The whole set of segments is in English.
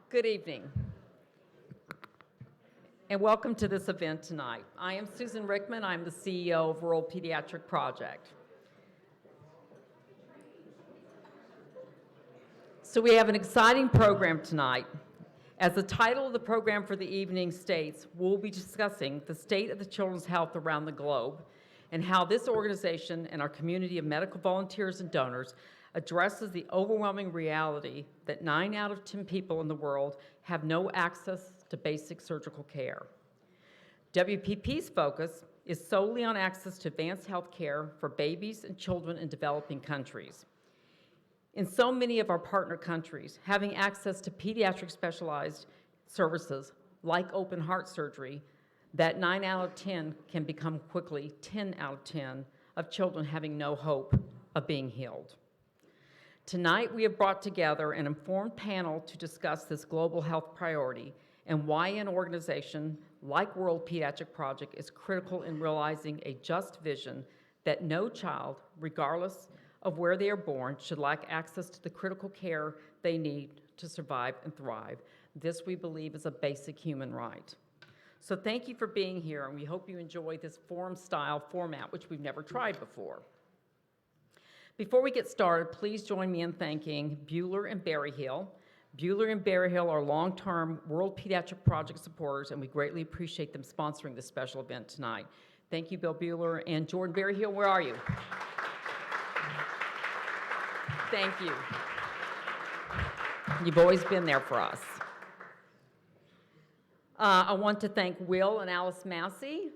Good evening, and welcome to this event tonight. I am Susan Rickman. I'm the CEO of World Pediatric Project. So we have an exciting program tonight. As the title of the program for the evening states, we'll be discussing the state of the children's health around the globe and how this organization and our community of medical volunteers and donors addresses the overwhelming reality that 9 out of 10 people in the world have no access to basic surgical care. WPP's focus is solely on access to advanced health care for babies and children in developing countries. In so many of our partner countries, having access to pediatric specialized services like open heart surgery, that 9 out of 10 can become quickly 10 out of 10 of children having no hope of being healed. Tonight, we have brought together an informed panel to discuss this global health priority and why an organization like World Pediatric Project is critical in realizing a just vision that no child, regardless of where they are born, should lack access to the critical care they need to survive and thrive. This, we believe, is a basic human right. So thank you for being here, and we hope you enjoy this forum-style format, which we've never tried before. Before we get started, please join me in thanking Buehler and Berryhill. Buehler and Berryhill are long-term World Pediatric Project supporters, and we greatly appreciate them sponsoring this special event tonight. Thank you, Bill Buehler. And Jordan Berryhill, where are you? Thank you. You've always been there for us. I want to thank Will and Alice Massey,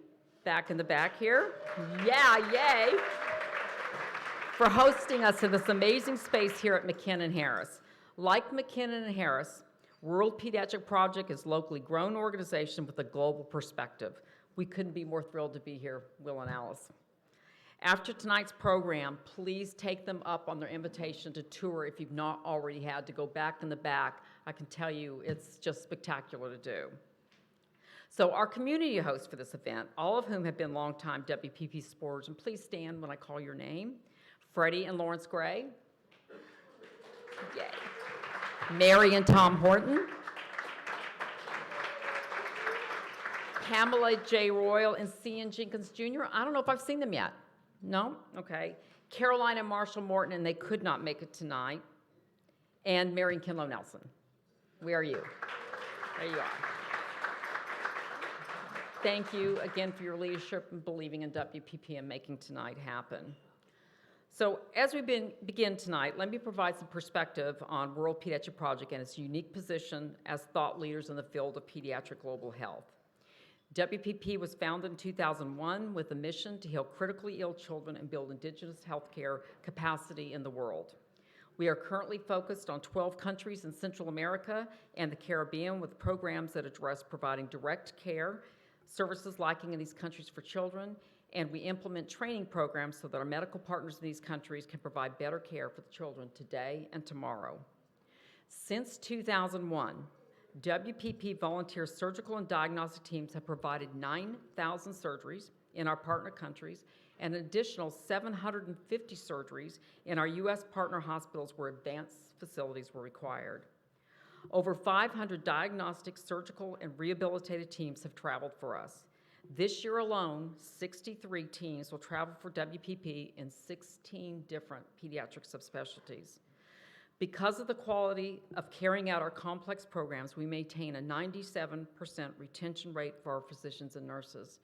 back in the back here. Yeah, yay! For hosting us in this amazing space here at McKinnon Harris. Like McKinnon and Harris, World Pediatric Project is a locally grown organization with a global perspective. We couldn't be more thrilled to be here, Will and Alice. After tonight's program, please take them up on their invitation to tour if you've not already had to go back in the back. I can tell you it's just spectacular to do. So our community hosts for this event, all of whom have been longtime WPP supporters, and please stand when I call your name. Freddie and Lawrence Gray. Yay. Mary and Tom Horton. Pamela J. Royal and Cian Jenkins Jr. I don't know if I've seen them yet. No? Okay. Caroline and Marshall Morton, and they could not make it tonight. And Mary and Kinlow Nelson. Where are you? There you are. Thank you again for your leadership and believing in WPP and making tonight happen. So as we begin tonight, let me provide some perspective on World Pediatric Project and its unique position as thought leaders in the field of pediatric global health. WPP was founded in 2001 with a mission to heal critically ill children and build indigenous healthcare capacity in the world. We are currently focused on 12 countries in Central America and the Caribbean with programs that address providing direct care, services lacking in these countries for children, and we implement training programs so that our medical partners in these countries can provide better care for the children today and tomorrow. Since 2001, WPP volunteer surgical and diagnostic teams have provided 9,000 surgeries in our partner countries and an additional 750 surgeries in our U.S. partner hospitals where advanced facilities were required. Over 500 diagnostic, surgical, and rehabilitative teams have traveled for us. This year alone, 63 teams will travel for WPP in 16 different pediatric subspecialties. Because of the quality of carrying out our complex programs, we maintain a 97% retention rate for our physicians and nurses.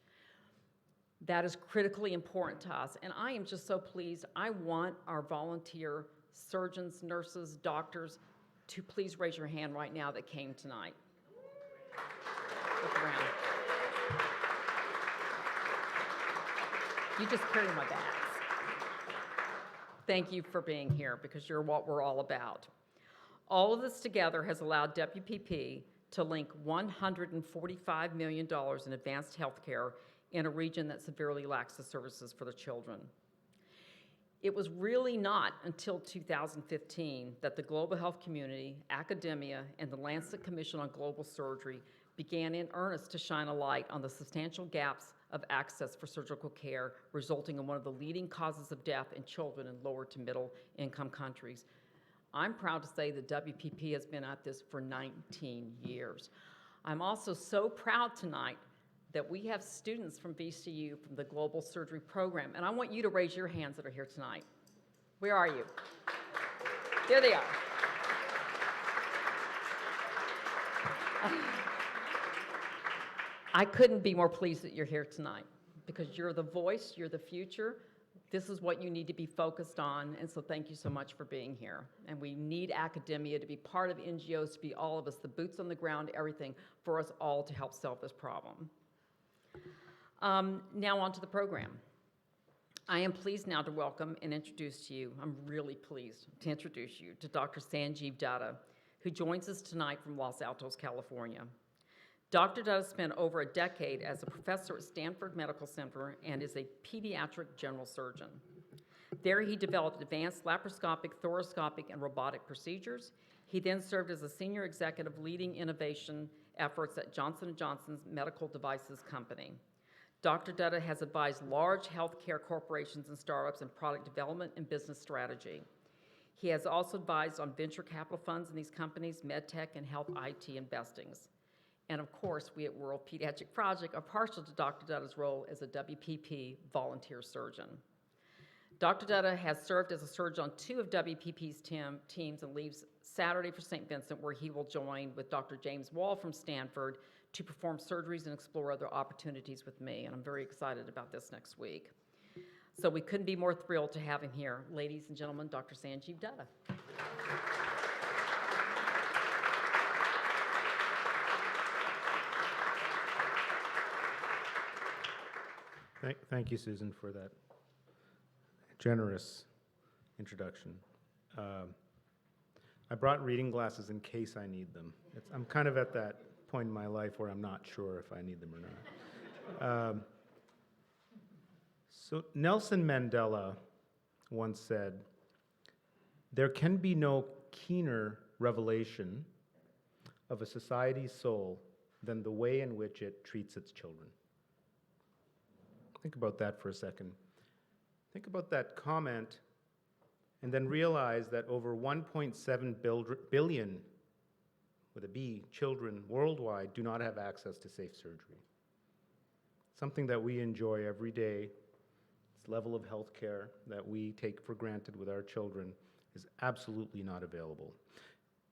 That is critically important to us, and I am just so pleased. I want our volunteer surgeons, nurses, doctors to please raise your hand right now that came tonight. Look around. You just carry my bags. Thank you for being here because you're what we're all about. All of this together has allowed WPP to link $145 million in advanced health care in a region that severely lacks the services for the children. It was really not until 2015 that the global health community, academia, and the Lancet Commission on Global Surgery began in earnest to shine a light on the substantial gaps of access for surgical care, resulting in one of the leading causes of death in children in lower to middle income countries. I'm proud to say that WPP has been at this for 19 years. I'm also so proud tonight that we have students from VCU from the Global Surgery Program, and I want you to raise your hands that are here tonight. Where are you? There they are. I couldn't be more pleased that you're here tonight because you're the voice, you're the future. This is what you need to be focused on, and so thank you so much for being here. And we need academia to be part of NGOs, to be all of us, the boots on the ground, everything, for us all to help solve this problem. Now on to the program. I am pleased now to welcome and introduce to you, I'm really pleased to introduce you to Dr. Sanjeev Dutta, who joins us tonight from Los Altos, California. Dr. Dutta spent over a decade as a professor at Stanford Medical Center and is a pediatric general surgeon. There he developed advanced laparoscopic, thoracoscopic, and robotic procedures. He then served as a senior executive leading innovation efforts at Johnson & Johnson's medical devices company. Dr. Dutta has advised large healthcare corporations and startups in product development and business strategy. He has also advised on venture capital funds in these companies, medtech, and health IT investings. And of course, we at World Pediatric Project are partial to Dr. Dutta's role as a WPP volunteer surgeon. Dr. Dutta has served as a surgeon on 2 of WPP's teams and leaves Saturday for St. Vincent, where he will join with Dr. James Wall from Stanford to perform surgeries and explore other opportunities with me, and I'm very excited about this next week. So we couldn't be more thrilled to have him here. Ladies and gentlemen, Dr. Sanjeev Dutta. Thank you, Susan, for that generous introduction. I brought reading glasses in case I need them. I'm kind of at that point in my life where I'm not sure if I need them or not. So Nelson Mandela once said, "There can be no keener revelation of a society's soul than the way in which it treats its children." Think about that for a second. Think about that comment and then realize that over 1.7 billion, with a B, children worldwide do not have access to safe surgery. Something that we enjoy every day, this level of health care that we take for granted with our children, is absolutely not available.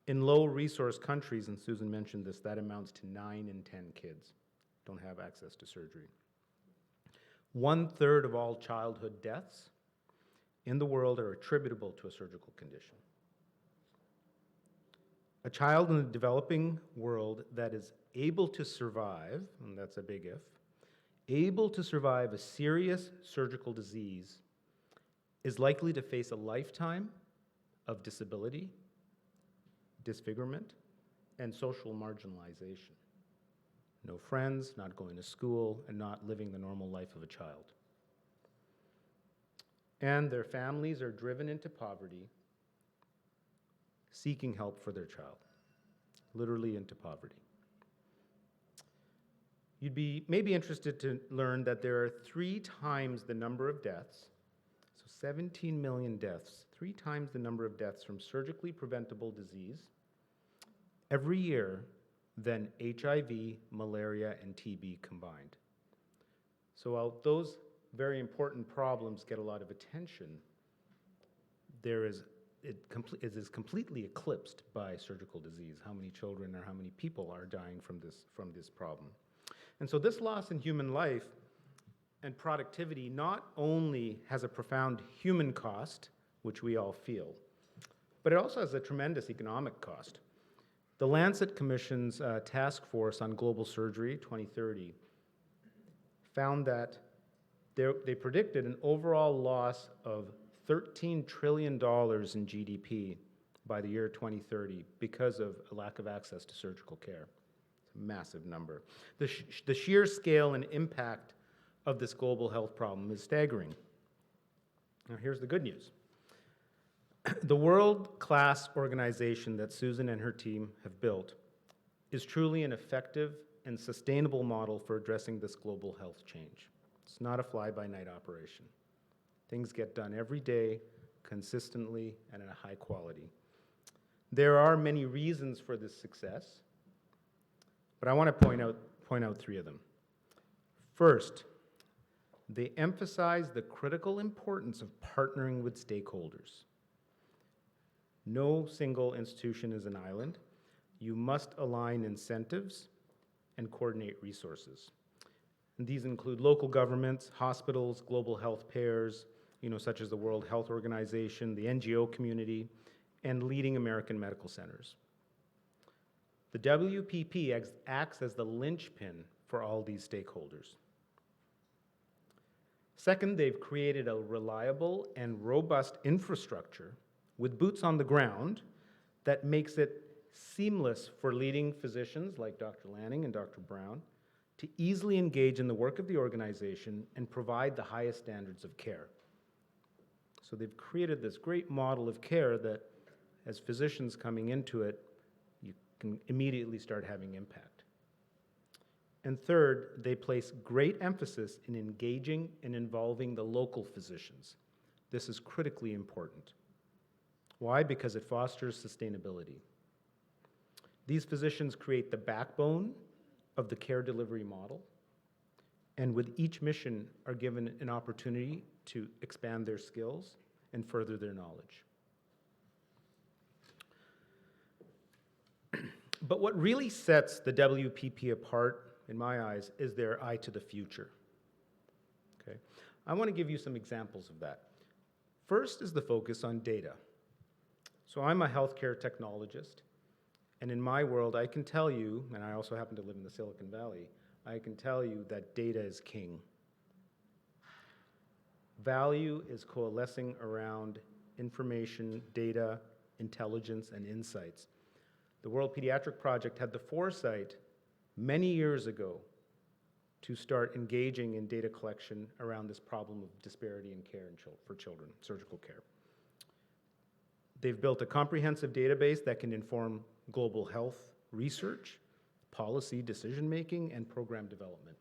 In low-resource countries, and Susan mentioned this, that amounts to 9 in 10 kids don't have access to surgery. 1/3 of all childhood deaths in the world are attributable to a surgical condition. A child in the developing world that is able to survive, and that's a big if, able to survive a serious surgical disease is likely to face a lifetime of disability, disfigurement, and social marginalization. No friends, not going to school, and not living the normal life of a child. And their families are driven into poverty, seeking help for their child, literally into poverty. You'd be maybe interested to learn that there are 3 times the number of deaths, so 17 million deaths, 3 times the number of deaths from surgically preventable disease every year than HIV, malaria, and TB combined. So while those very important problems get a lot of attention, it is completely eclipsed by surgical disease, how many children or how many people are dying from this problem. And so this loss in human life and productivity not only has a profound human cost, which we all feel, but it also has a tremendous economic cost. The Lancet Commission's Task Force on Global Surgery 2030 found that they predicted an overall loss of $13 trillion in GDP by the year 2030 because of a lack of access to surgical care. It's a massive number. The sheer scale and impact of this global health problem is staggering. Now here's the good news. The world-class organization that Susan and her team have built is truly an effective and sustainable model for addressing this global health change. It's not a fly-by-night operation. Things get done every day, consistently, and at a high quality. There are many reasons for this success, but I want to point out three of them. First, they emphasize the critical importance of partnering with stakeholders. No single institution is an island. You must align incentives and coordinate resources. And these include local governments, hospitals, global health payers, such as the World Health Organization, the NGO community, and leading American medical centers. The WPP acts as the linchpin for all these stakeholders. Second, they've created a reliable and robust infrastructure with boots on the ground that makes it seamless for leading physicians like Dr. Lanning and Dr. Brown to easily engage in the work of the organization and provide the highest standards of care. So they've created this great model of care that, as physicians coming into it, you can immediately start having impact. And third, they place great emphasis in engaging and involving the local physicians. This is critically important. Why? Because it fosters sustainability. These physicians create the backbone of the care delivery model, and with each mission are given an opportunity to expand their skills and further their knowledge. But what really sets the WPP apart, in my eyes, is their eye to the future. Okay? I want to give you some examples of that. First is the focus on data. So I'm a healthcare technologist, and in my world, I can tell you, and I also happen to live in the Silicon Valley, I can tell you that data is king. Value is coalescing around information, data, intelligence, and insights. The World Pediatric Project had the foresight many years ago to start engaging in data collection around this problem of disparity in care for children, surgical care. They've built a comprehensive database that can inform global health research, policy decision-making, and program development.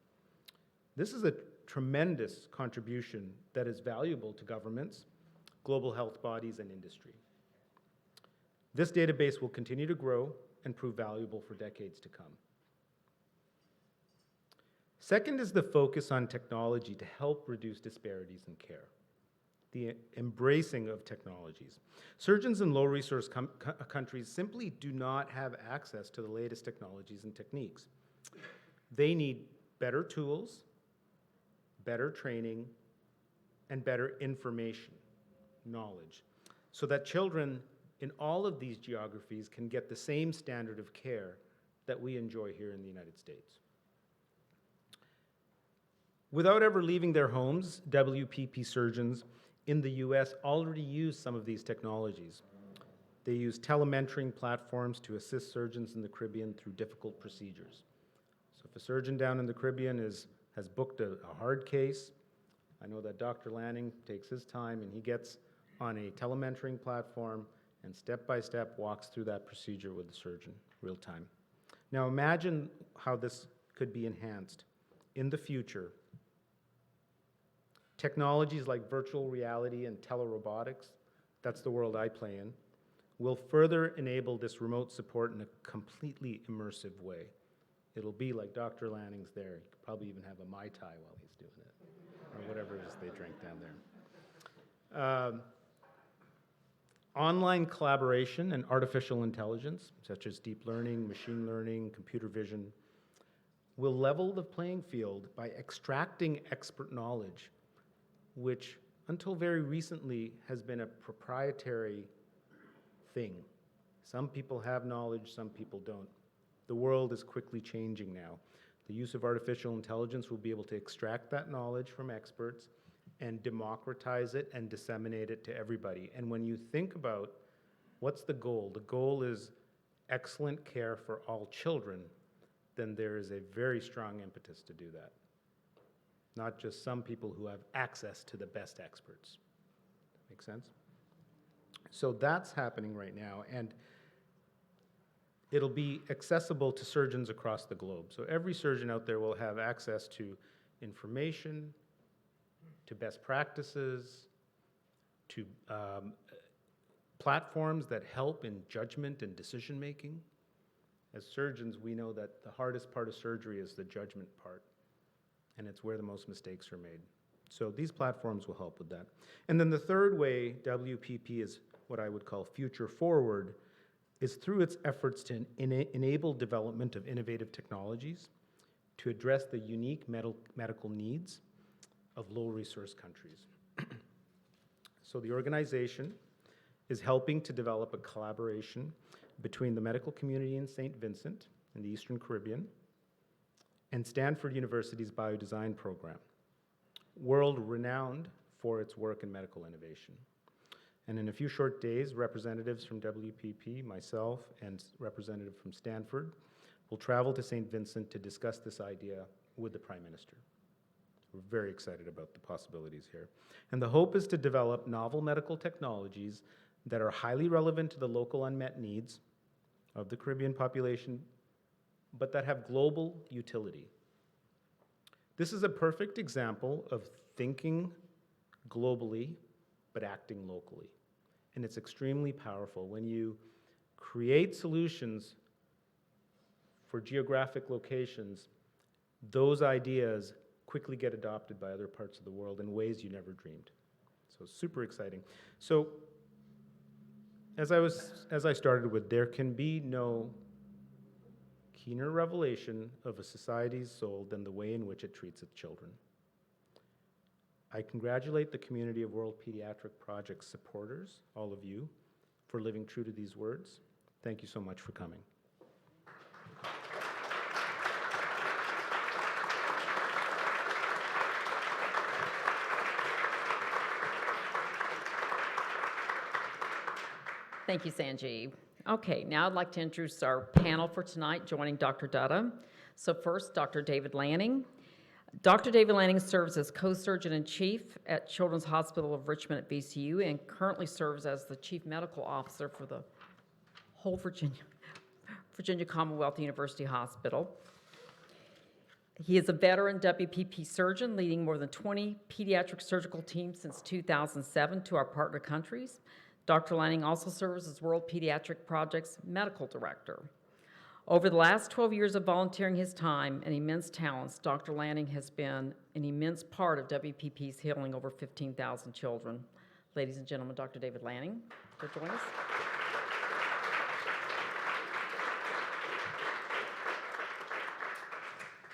This is a tremendous contribution that is valuable to governments, global health bodies, and industry. This database will continue to grow and prove valuable for decades to come. Second is the focus on technology to help reduce disparities in care. The embracing of technologies. Surgeons in low-resource countries simply do not have access to the latest technologies and techniques. They need better tools, better training, and better information, knowledge, so that children in all of these geographies can get the same standard of care that we enjoy here in the United States. Without ever leaving their homes, WPP surgeons in the US already use some of these technologies. They use telementoring platforms to assist surgeons in the Caribbean through difficult procedures. So if a surgeon down in the Caribbean has booked a hard case, I know that Dr. Lanning takes his time and he gets on a telementoring platform and step by step walks through that procedure with the surgeon, real time. Now imagine how this could be enhanced in the future. Technologies like virtual reality and telerobotics, that's the world I play in, will further enable this remote support in a completely immersive way. It'll be like Dr. Lanning's there. You could probably even have a Mai Tai while he's doing it, or whatever it is they drink down there. Online collaboration and artificial intelligence, such as deep learning, machine learning, computer vision, will level the playing field by extracting expert knowledge, which until very recently has been a proprietary thing. Some people have knowledge, some people don't. The world is quickly changing now. The use of artificial intelligence will be able to extract that knowledge from experts and democratize it and disseminate it to everybody. And when you think about what's the goal is excellent care for all children, then there is a very strong impetus to do that. Not just some people who have access to the best experts. Make sense? So that's happening right now, and it'll be accessible to surgeons across the globe. So every surgeon out there will have access to information, to best practices, to platforms that help in judgment and decision-making. As surgeons, we know that the hardest part of surgery is the judgment part, and it's where the most mistakes are made. So these platforms will help with that. And then the third way WPP is what I would call future forward is through its efforts to enable development of innovative technologies to address the unique medical needs of low-resource countries. So the organization is helping to develop a collaboration between the medical community in St. Vincent in the Eastern Caribbean and Stanford University's biodesign program, world-renowned for its work in medical innovation. And in a few short days, representatives from WPP, myself, and representative from Stanford will travel to St. Vincent to discuss this idea with the Prime Minister. We're very excited about the possibilities here. And the hope is to develop novel medical technologies that are highly relevant to the local unmet needs of the Caribbean population, but that have global utility. This is a perfect example of thinking globally, but acting locally. And it's extremely powerful when you create solutions for geographic locations. Those ideas quickly get adopted by other parts of the world in ways you never dreamed. So super exciting. So as I started with, there can be no keener revelation of a society's soul than the way in which it treats its children. I congratulate the community of World Pediatric Project supporters, all of you, for living true to these words. Thank you so much for coming. Thank you, Sanjeev. Okay, now I'd like to introduce our panel for tonight, joining Dr. Dutta. So first, Dr. David Lanning. Dr. David Lanning serves as co-surgeon-in-chief at Children's Hospital of Richmond at VCU and currently serves as the chief medical officer for the whole Virginia Commonwealth University Hospital. He is a veteran WPP surgeon leading more than 20 pediatric surgical teams since 2007 to our partner countries. Dr. Lanning also serves as World Pediatric Project's medical director. Over the last 12 years of volunteering his time and immense talents, Dr. Lanning has been an immense part of WPP's healing over 15,000 children. Ladies and gentlemen, Dr. David Lanning, to join us.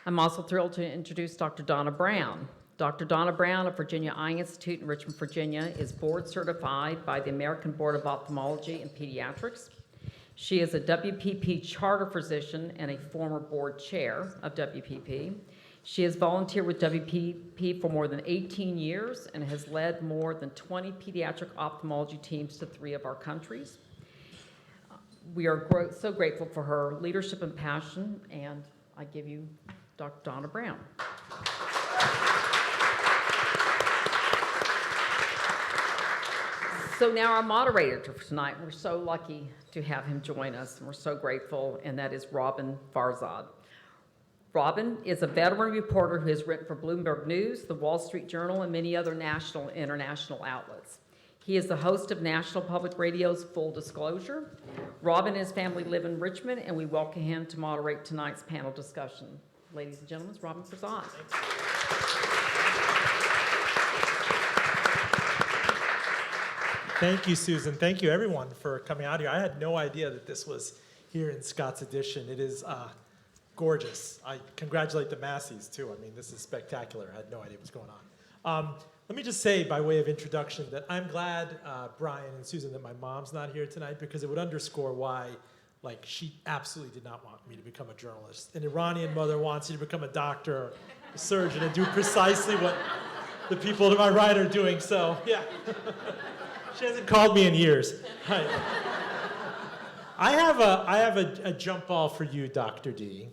I'm also thrilled to introduce Dr. Donna Brown. Dr. Donna Brown of Virginia Eye Institute in Richmond, Virginia is board certified by the American Board of Ophthalmology and Pediatrics. She is a WPP Charter Physician and a former board chair of WPP. She has volunteered with WPP for more than 18 years and has led more than 20 pediatric ophthalmology teams to 3 of our countries. We are so grateful for her leadership and passion, and I give you Dr. Donna Brown. So now our moderator for tonight, we're so lucky to have him join us, and we're so grateful, and that is Robin Farzad. Robin is a veteran reporter who has written for Bloomberg News, The Wall Street Journal, and many other national and international outlets. He is the host of National Public Radio's Full Disclosure. Robin and his family live in Richmond, and we welcome him to moderate tonight's panel discussion. Ladies and gentlemen, it's Robin Farzad. Thank you, Susan. Thank you, everyone, for coming out here. I had no idea that this was here in Scott's Addition. It is gorgeous. I congratulate the Massies, too. I mean, this is spectacular. I had no idea what's going on. Let me just say, by way of introduction, that I'm glad, Brian and Susan, that my mom's not here tonight, because it would underscore why, like, she absolutely did not want me to become a journalist. An Iranian mother wants you to become a doctor, a surgeon, and do precisely what the people to my right are doing, so, yeah. She hasn't called me in years. Right. I have a jump ball for you, Dr. D.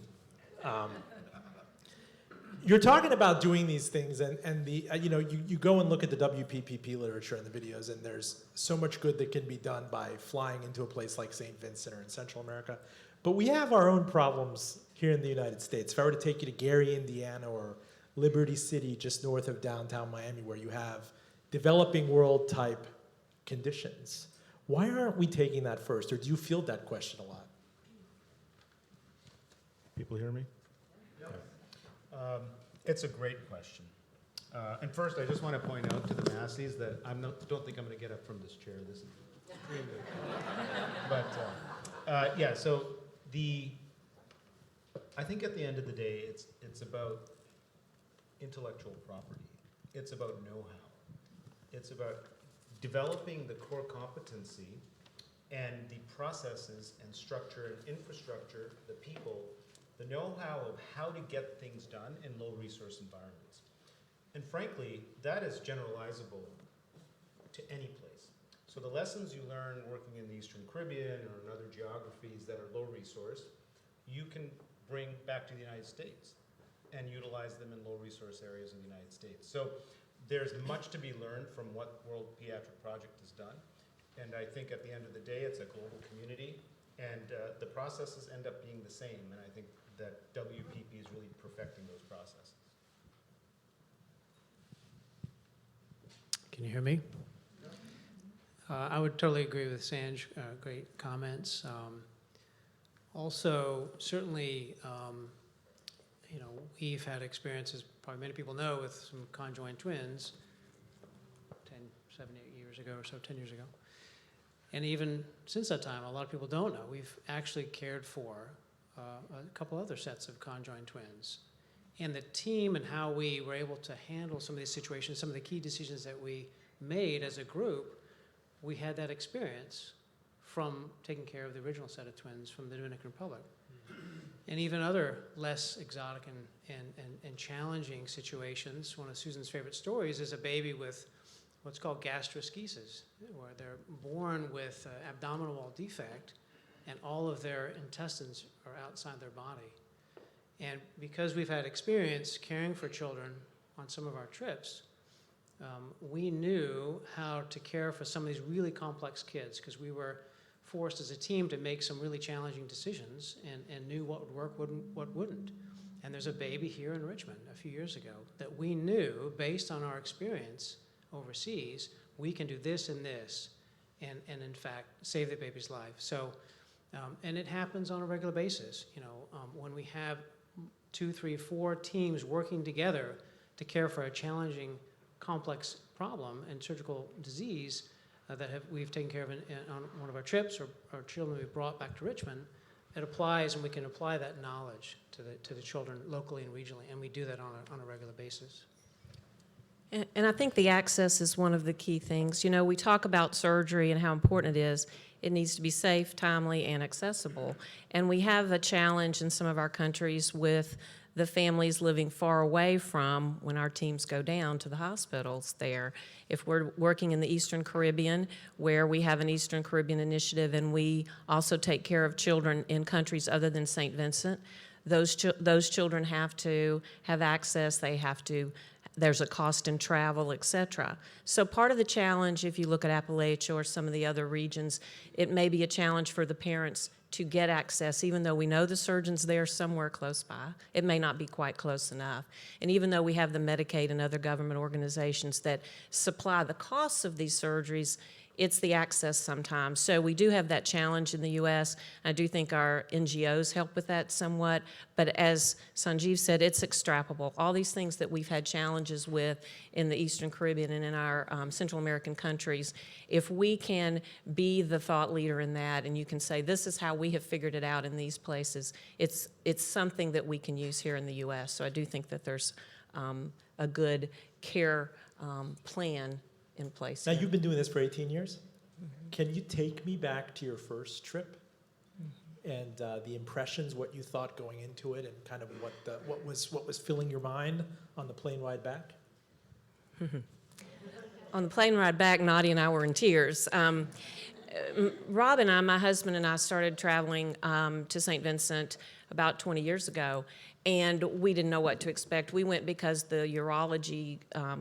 You're talking about doing these things, and the you go and look at the WPPP literature and the videos, and there's so much good that can be done by flying into a place like St. Vincent or in Central America. But we have our own problems here in the United States. If I were to take you to Gary, Indiana, or Liberty City, just north of downtown Miami, where you have developing world type conditions, Why aren't we taking that first, or do you field that question a lot? People hear me? It's a great question. And first, I just want to point out to the Massies that don't think I'm going to get up from this chair. This is extremely but yeah, so I think at the end of the day, it's about intellectual property. It's about know-how. It's about developing the core competency and the processes and structure and infrastructure, the people, the know-how of how to get things done in low-resource environments. And frankly, that is generalizable to any place. So the lessons you learn working in the Eastern Caribbean or in other geographies that are low-resource, you can bring back to the United States and utilize them in low-resource areas in the United States. So there's much to be learned from what World Pediatric Project has done. And I think at the end of the day, it's a global community, and the processes end up being the same. And I think that WPP is really perfecting those processes. Can you hear me? I would totally agree with Sanj. Great comments. Also, certainly, we've had experiences, probably many people know, with some conjoined twins 7, 8 years ago or so, 10 years ago. And even since that time, a lot of people don't know. We've actually cared for a couple other sets of conjoined twins. And the team and how we were able to handle some of these situations, some of the key decisions that we made as a group, we had that experience from taking care of the original set of twins from the Dominican Republic. And even other less exotic and challenging situations. One of Susan's favorite stories is a baby with what's called gastroschisis, where they're born with an abdominal wall defect and all of their intestines are outside their body. And because we've had experience caring for children on some of our trips, we knew how to care for some of these really complex kids, because we were forced as a team to make some really challenging decisions and knew what would work, what wouldn't. And there's a baby here in Richmond a few years ago that we knew, based on our experience overseas, we can do this and this, and in fact save the baby's life. So, and it happens on a regular basis. When we have 2, 3, 4 teams working together to care for a challenging, complex problem and surgical disease that we've taken care of on one of our trips, or children we've brought back to Richmond, it applies, and we can apply that knowledge to the children locally and regionally, and we do that on a regular basis. And I think the access is one of the key things. We talk about surgery and how important it is. It needs to be safe, timely, and accessible. And we have a challenge in some of our countries with the families living far away from when our teams go down to the hospitals there. If we're working in the Eastern Caribbean, where we have an Eastern Caribbean initiative, and we also take care of children in countries other than St. Vincent, those children have to have access. There's a cost in travel, et cetera. So part of the challenge, if you look at Appalachia or some of the other regions, it may be a challenge for the parents to get access, even though we know the surgeon's there somewhere close by. It may not be quite close enough. And even though we have the Medicaid and other government organizations that supply the costs of these surgeries, it's the access sometimes. So we do have that challenge in the U.S. I do think our NGOs help with that somewhat. But as Sanjeev said, it's extrapolable. All these things that we've had challenges with in the Eastern Caribbean and in our Central American countries, if we can be the thought leader in that, and you can say, this is how we have figured it out in these places, it's something that we can use here in the U.S. So I do think that there's a good care plan in place. Now, you've been doing this for 18 years. Mm-hmm. Can you take me back to your first trip and the impressions, what you thought going into it, and kind of what was filling your mind on the plane ride back? On the plane ride back, Nadia and I were in tears. Rob and I, my husband and I, started traveling to St. Vincent about 20 years ago. and we didn't know what to expect. We went because the urology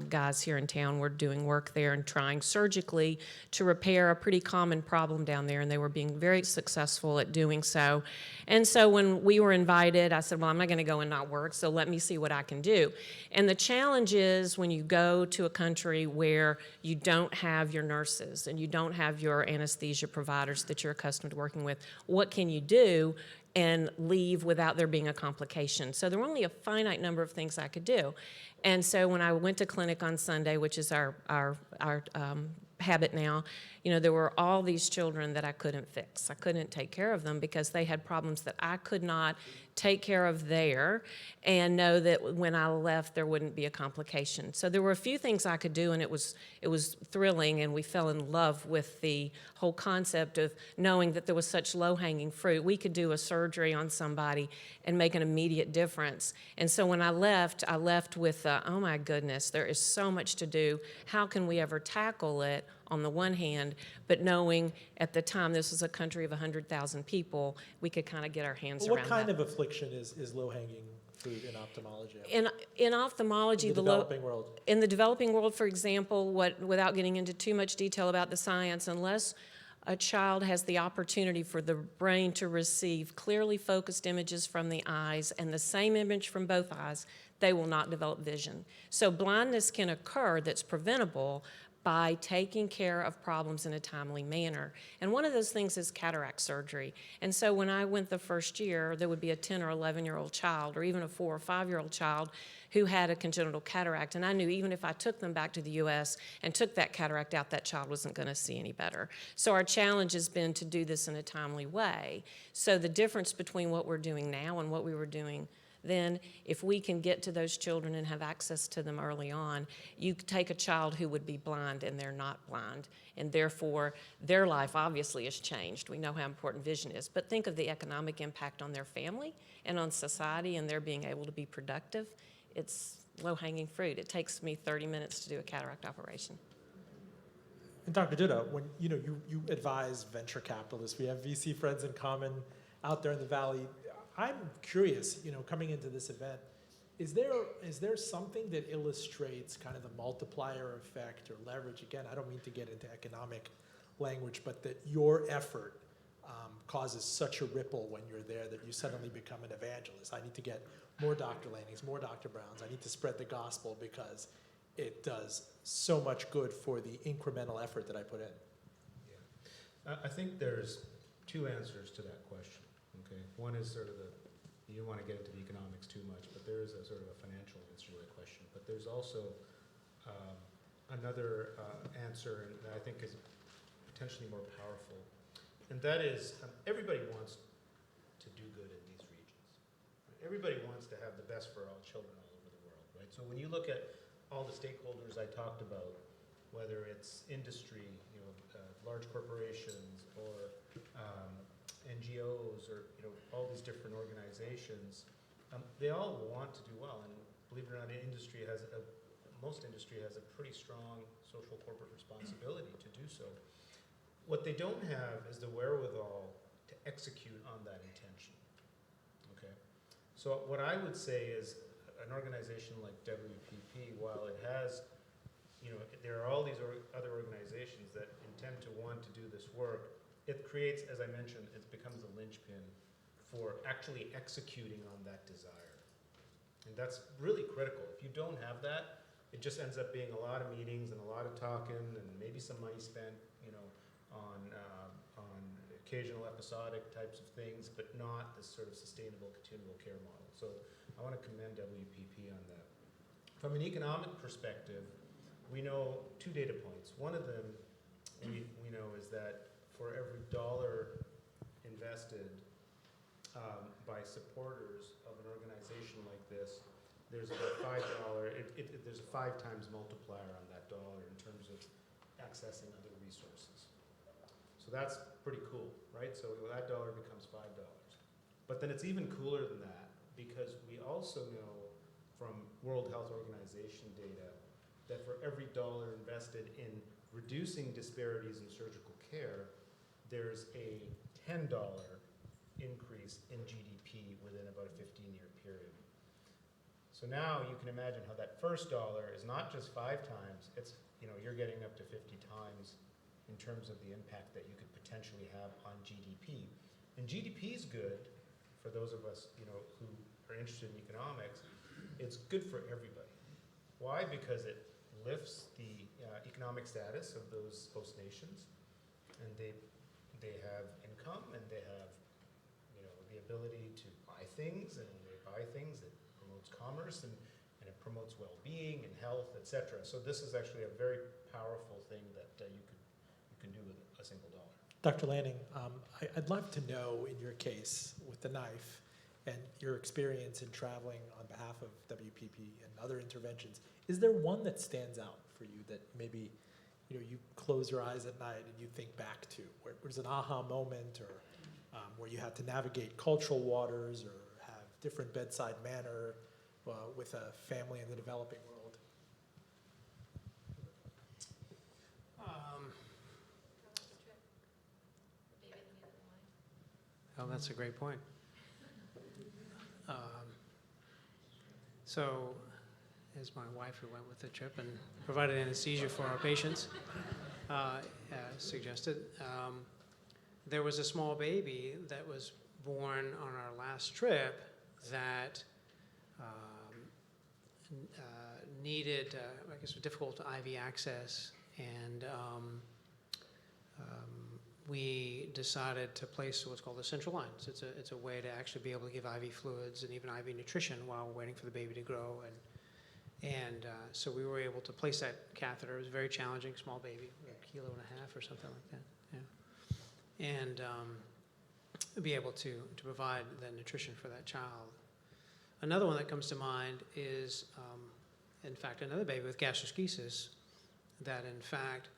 guys here in town were doing work there and trying surgically to repair a pretty common problem down there, and they were being very successful at doing so. And so when we were invited, I said, well, I'm not going to go and not work, so let me see what I can do. And the challenge is when you go to a country where you don't have your nurses and you don't have your anesthesia providers that you're accustomed to working with, what can you do and leave without there being a complication? So there were only a finite number of things I could do. And so when I went to clinic on Sunday, which is our habit now, you know, there were all these children that I couldn't fix. I couldn't take care of them because they had problems that I could not take care of there and know that when I left there wouldn't be a complication. So there were a few things I could do, and it was thrilling, and we fell in love with the whole concept of knowing that there was such low-hanging fruit. We could do a surgery on somebody and make an immediate difference. And so when I left with, oh my goodness, there is so much to do. How can we ever tackle it on the one hand, but knowing at the time this was a country of 100,000 people, we could kind of get our hands around that. What kind of affliction is low-hanging fruit in ophthalmology? In ophthalmology, In the developing world. In the developing world, for example, without getting into too much detail about the science, unless a child has the opportunity for the brain to receive clearly focused images from the eyes and the same image from both eyes, they will not develop vision. So blindness can occur that's preventable by taking care of problems in a timely manner. And one of those things is cataract surgery. And so when I went the first year, there would be a 10 or 11-year-old child, or even a 4 or 5-year-old child who had a congenital cataract. And I knew even if I took them back to the US and took that cataract out, that child wasn't gonna see any better. So our challenge has been to do this in a timely way. So the difference between what we're doing now and what we were doing then, if we can get to those children and have access to them early on, you take a child who would be blind and they're not blind, and therefore their life obviously has changed. We know how important vision is, but think of the economic impact on their family and on society and their being able to be productive. It's low-hanging fruit. It takes me 30 minutes to do a cataract operation. And Dr. Dutta, when you advise venture capitalists, we have VC friends in common out there in the Valley. I'm curious, coming into this event, is there something that illustrates kind of the multiplier effect or leverage? Again, I don't mean to get into economic language, but that your effort causes such a ripple when you're there that you suddenly become an evangelist. I need to get more Dr. Lannings, more Dr. Browns. I need to spread the gospel because it does so much good for the incremental effort that I put in. Yeah. I think there's two answers to that question. Okay, one is sort of you don't want to get into the economics too much, but there is a sort of a financial answer to that question. But there's also another answer that I think is potentially more powerful, and that is everybody wants to do good in these regions. Everybody wants to have the best for all children all over the world, right? So when you look at all the stakeholders I talked about, whether it's industry, large corporations, or NGOs, or all these different organizations, they all want to do well. And believe it or not, most industry has a pretty strong social corporate responsibility to do so. What they don't have is the wherewithal to execute on that intention. Okay, so what I would say is an organization like WPP, while it has, there are all these other organizations that intend to want to do this work, it creates, as I mentioned, it becomes a linchpin for actually executing on that desire. And that's really critical. If you don't have that, it just ends up being a lot of meetings and a lot of talking and maybe some money spent, on occasional episodic types of things, but not this sort of sustainable continual care model. So I want to commend WPP on that. From an economic perspective, we know 2 data points. One of them we know is that for every dollar invested by supporters of an organization like this, there's about $5. There's a 5 times multiplier on that dollar in terms of accessing other resources. So that's pretty cool, right? So that dollar becomes $5. But then it's even cooler than that, because we also know from World Health Organization data that for every dollar invested in reducing disparities in surgical care, there's a $10 increase in GDP within about a 15-year period. So now you can imagine how that first dollar is not just 5 times, it's, you're getting up to 50 times in terms of the impact that you could potentially have on GDP. And GDP is good for those of us, who are interested in economics. It's good for everybody. Why? Because it lifts the economic status of those host nations, and they have income, and they have, the ability to buy things, and they buy things that promotes commerce, and it promotes well-being and health, etc. So this is actually a very powerful thing that you can do with a single dollar. Dr. Lanning, I'd love to know, in your case with the knife and your experience in traveling on behalf of WPP and other interventions, is there one that stands out for you that maybe you close your eyes at night and you think back to, where there's an aha moment, or where you had to navigate cultural waters or have different bedside manner with a family in the developing world? Oh, that's a great point. So, as my wife, who went with the trip and provided anesthesia for our patients, suggested, there was a small baby that was born on our last trip that needed, I guess, difficult IV access, and we decided to place what's called a central line. So it's a way to actually be able to give IV fluids and even IV nutrition while we're waiting for the baby to grow. And so we were able to place that catheter. It was very challenging, small baby, 1.5 kilos or something like that. Yeah. And be able to provide the nutrition for that child. Another one that comes to mind is, in fact, another baby with gastroschisis that, in fact,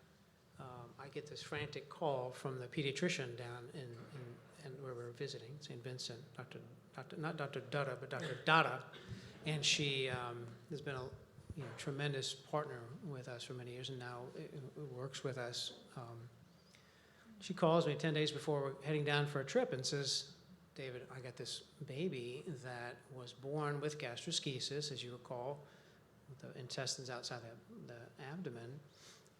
I get this frantic call from the pediatrician down in where we're visiting, St. Vincent, not Dr. Dutta, but Dr. Dutta, and she has been a tremendous partner with us for many years, and now works with us. She calls me 10 days before we're heading down for a trip and says, "David, I got this baby that was born with gastroschisis, as you recall, with the intestines outside the abdomen.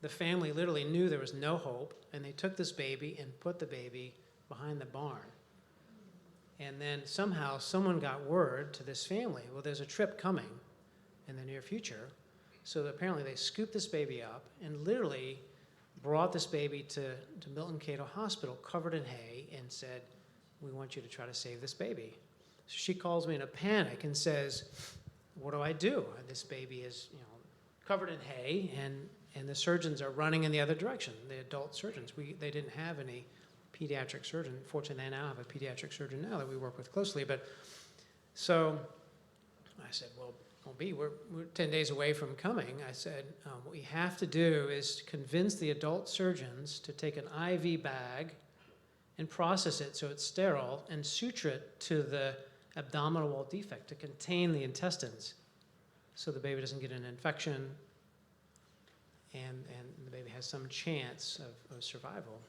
The family literally knew there was no hope, and they took this baby and put the baby behind the barn. And then somehow someone got word to this family, well, there's a trip coming in the near future. So apparently they scooped this baby up and literally brought this baby to Milton Cato Hospital covered in hay and said, we want you to try to save this baby." So she calls me in a panic and says, "What do I do? This baby is covered in hay, and the surgeons are running in the other direction, the adult surgeons. They didn't have any pediatric surgeon. Fortunately, they now have a pediatric surgeon now that we work with closely. But so I said, well, we're 10 days away from coming. I said, what we have to do is convince the adult surgeons to take an IV bag and process it so it's sterile and suture it to the abdominal wall defect to contain the intestines so the baby doesn't get an infection and the baby has some chance of survival."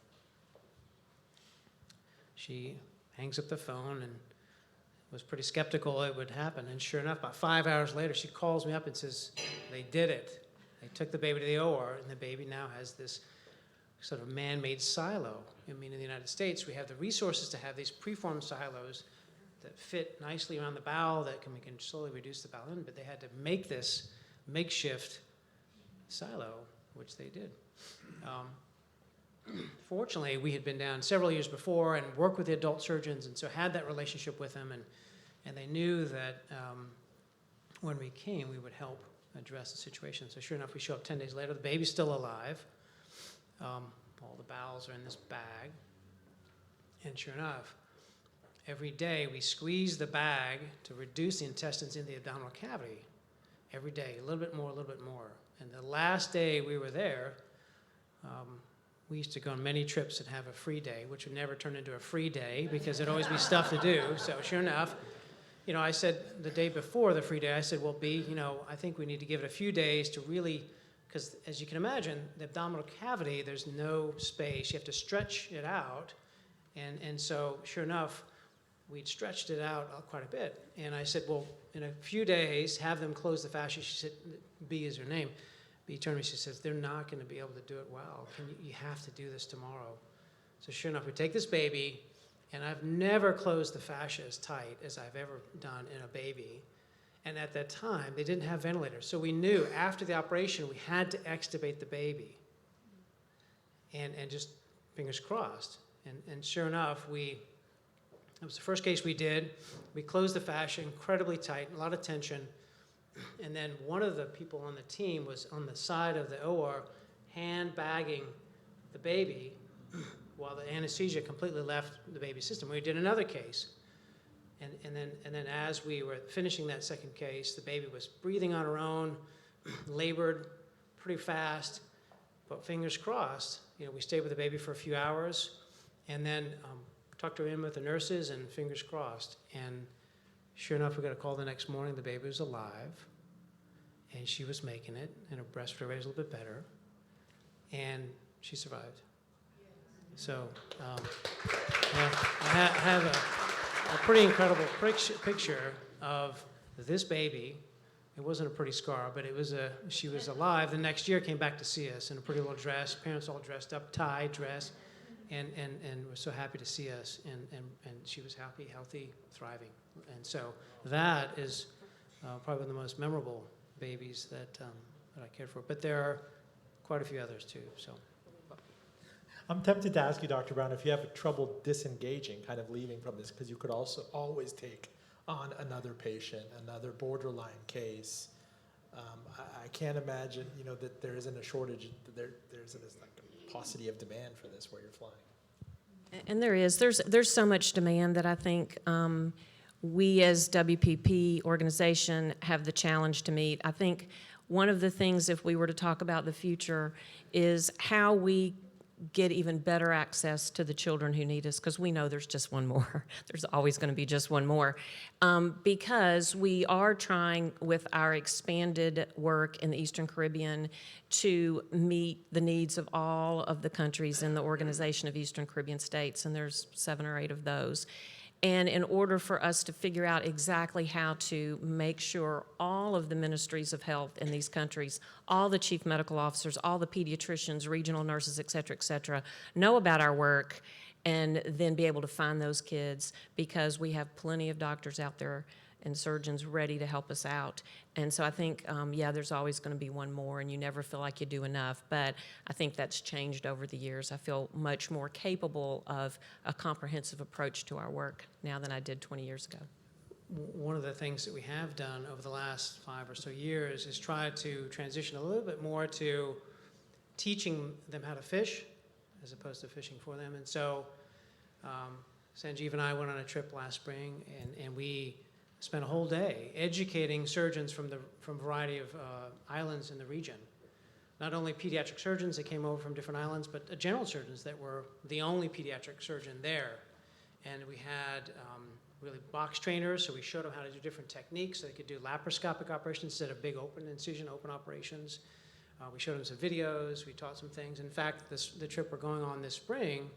She hangs up the phone and was pretty skeptical it would happen. And sure enough, about 5 hours later, she calls me up and says, they did it. They took the baby to the OR, and the baby now has this sort of man-made silo. I mean, in the United States, we have the resources to have these preformed silos that fit nicely around the bowel that we can slowly reduce the bowel in, but they had to make this makeshift silo, which they did. Fortunately, we had been down several years before and worked with the adult surgeons, and so had that relationship with them, and they knew that when we came, we would help address the situation. So sure enough, we show up 10 days later, the baby's still alive. All the bowels are in this bag, and sure enough, every day we squeeze the bag to reduce the intestines in the abdominal cavity. Every day, a little bit more, a little bit more. And the last day we were there, we used to go on many trips and have a free day, which would never turn into a free day because there'd always be stuff to do. So sure enough, I said the day before the free day, I said, well, B, I think we need to give it a few days to really, because as you can imagine, the abdominal cavity, there's no space. You have to stretch it out. And so sure enough, we'd stretched it out quite a bit. And I said, well, in a few days, have them close the fascia. She said, B is her name. B turned to me, she says, they're not going to be able to do it well. You have to do this tomorrow. So sure enough, we take this baby, and I've never closed the fascia as tight as I've ever done in a baby. And at that time, they didn't have ventilators. So we knew after the operation, we had to extubate the baby. And just fingers crossed. And sure enough, it was the first case we did. We closed the fascia incredibly tight, a lot of tension. And then one of the people on the team was on the side of the OR hand bagging the baby while the anesthesia completely left the baby's system. We did another case. And then as we were finishing that second case, the baby was breathing on her own, labored pretty fast, but fingers crossed. We stayed with the baby for a few hours, and then tucked her in with the nurses, and fingers crossed. And sure enough, we got a call the next morning. The baby was alive, and she was making it, and her breast rate was a little bit better, and she survived. So I have a pretty incredible picture of this baby. It wasn't a pretty scar, but she was alive. The next year came back to see us in a pretty little dress, parents all dressed up, tie, dress, and were so happy to see us. And she was happy, healthy, thriving. And so that is probably one of the most memorable babies that I cared for. But there are quite a few others too. So I'm tempted to ask you, Dr. Brown, if you have trouble disengaging, kind of leaving from this, because you could also always take on another patient, another borderline case. I can't imagine, that there isn't a shortage, there isn't this like a paucity of demand for this where you're flying. And there's so much demand that I think we as WPP organization have the challenge to meet. I think one of the things, if we were to talk about the future, is how we get even better access to the children who need us, because we know there's just one more. There's always going to be just one more. Because we are trying with our expanded work in the Eastern Caribbean to meet the needs of all of the countries in the Organization of Eastern Caribbean States, and there's 7 or 8 of those. And in order for us to figure out exactly how to make sure all of the ministries of health in these countries, all the chief medical officers, all the pediatricians, regional nurses, et cetera, know about our work, and then be able to find those kids, because we have plenty of doctors out there and surgeons ready to help us out. And so I think, there's always going to be one more, and you never feel like you do enough. But I think that's changed over the years. I feel much more capable of a comprehensive approach to our work now than I did 20 years ago. one of the things that we have done over the last 5 or so years is try to transition a little bit more to teaching them how to fish as opposed to fishing for them. And so Sanjeev and I went on a trip last spring, and we spent a whole day educating surgeons from a variety of islands in the region. Not only pediatric surgeons that came over from different islands, but general surgeons that were the only pediatric surgeon there. And we had really box trainers, so we showed them how to do different techniques so they could do laparoscopic operations instead of big open incision, open operations. We showed them some videos, we taught some things. In fact, the trip we're going on this spring,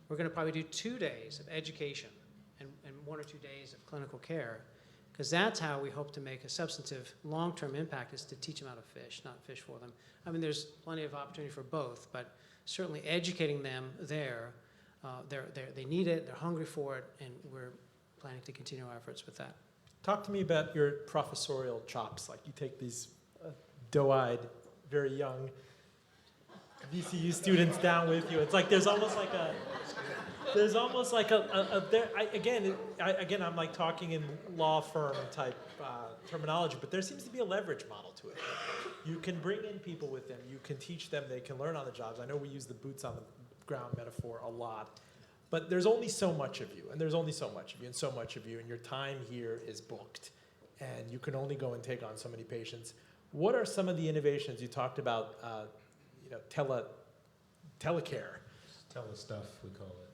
we're gonna probably do 2 days of education and 1 or 2 days of clinical care, because that's how we hope to make a substantive long-term impact, is to teach them how to fish, not fish for them. I mean, there's plenty of opportunity for both, but certainly educating them there, they need it, they're hungry for it, and we're planning to continue our efforts with that. Talk to me about your professorial chops. Like, you take these doe-eyed, very young VCU students down with you. It's like there's almost like again, I'm like talking in law firm type terminology, but there seems to be a leverage model to it. You can bring in people with them, you can teach them, they can learn on the jobs. I know we use the boots on the ground metaphor a lot, but there's only so much of you, and there's only so much of you, and so much of you, and your time here is booked, and you can only go and take on so many patients. What are some of the innovations you talked about? Telecare. Telestuff, we call it.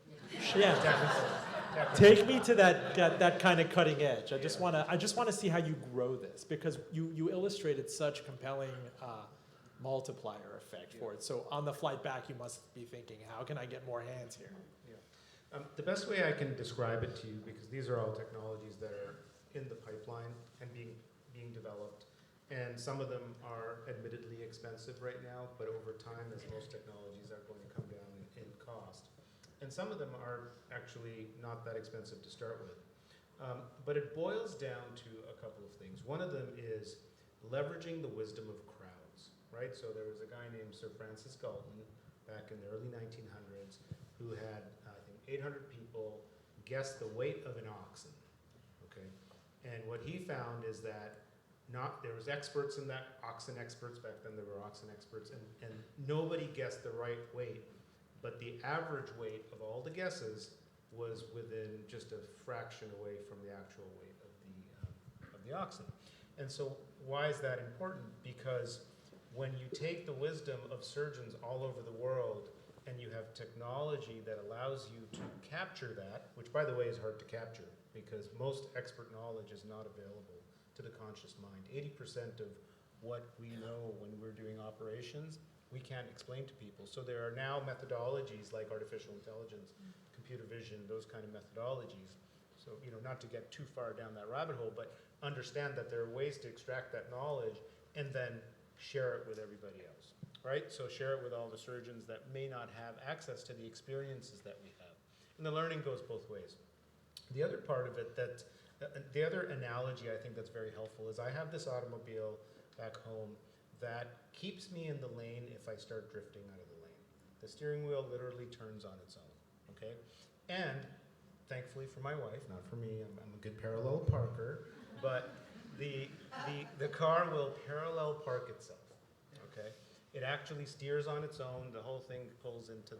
Yeah. Take me to that kind of cutting edge. I just want to see how you grow this, because you illustrated such compelling multiplier effect for it. So on the flight back, you must be thinking, how can I get more hands here? The best way I can describe it to you, because these are all technologies that are in the pipeline and being developed, and some of them are admittedly expensive right now, but over time, as most technologies are going to come down in cost. And some of them are actually not that expensive to start with. But it boils down to a couple of things. One of them is leveraging the wisdom of crowds, right? So there was a guy named Sir Francis Galton back in the early 1900s who had, I think, 800 people guess the weight of an oxen, okay? And what he found is that there was experts in that, oxen experts, back then there were oxen experts, and nobody guessed the right weight, but the average weight of all the guesses was within just a fraction away from the actual weight of the oxen. And so why is that important? Because when you take the wisdom of surgeons all over the world and you have technology that allows you to capture that, which by the way is hard to capture because most expert knowledge is not available to the conscious mind. 80% of what we know when we're doing operations, we can't explain to people. So there are now methodologies like artificial intelligence, computer vision, those kind of methodologies. So, not to get too far down that rabbit hole, but understand that there are ways to extract that knowledge and then share it with everybody else, right? So share it with all the surgeons that may not have access to the experiences that we have. And the learning goes both ways. The other part of it the other analogy I think that's very helpful is I have this automobile back home that keeps me in the lane if I start drifting out of the lane. The steering wheel literally turns on its own, okay? And thankfully for my wife, not for me, I'm a good parallel parker, but the car will parallel park itself, okay? It actually steers on its own. The whole thing pulls into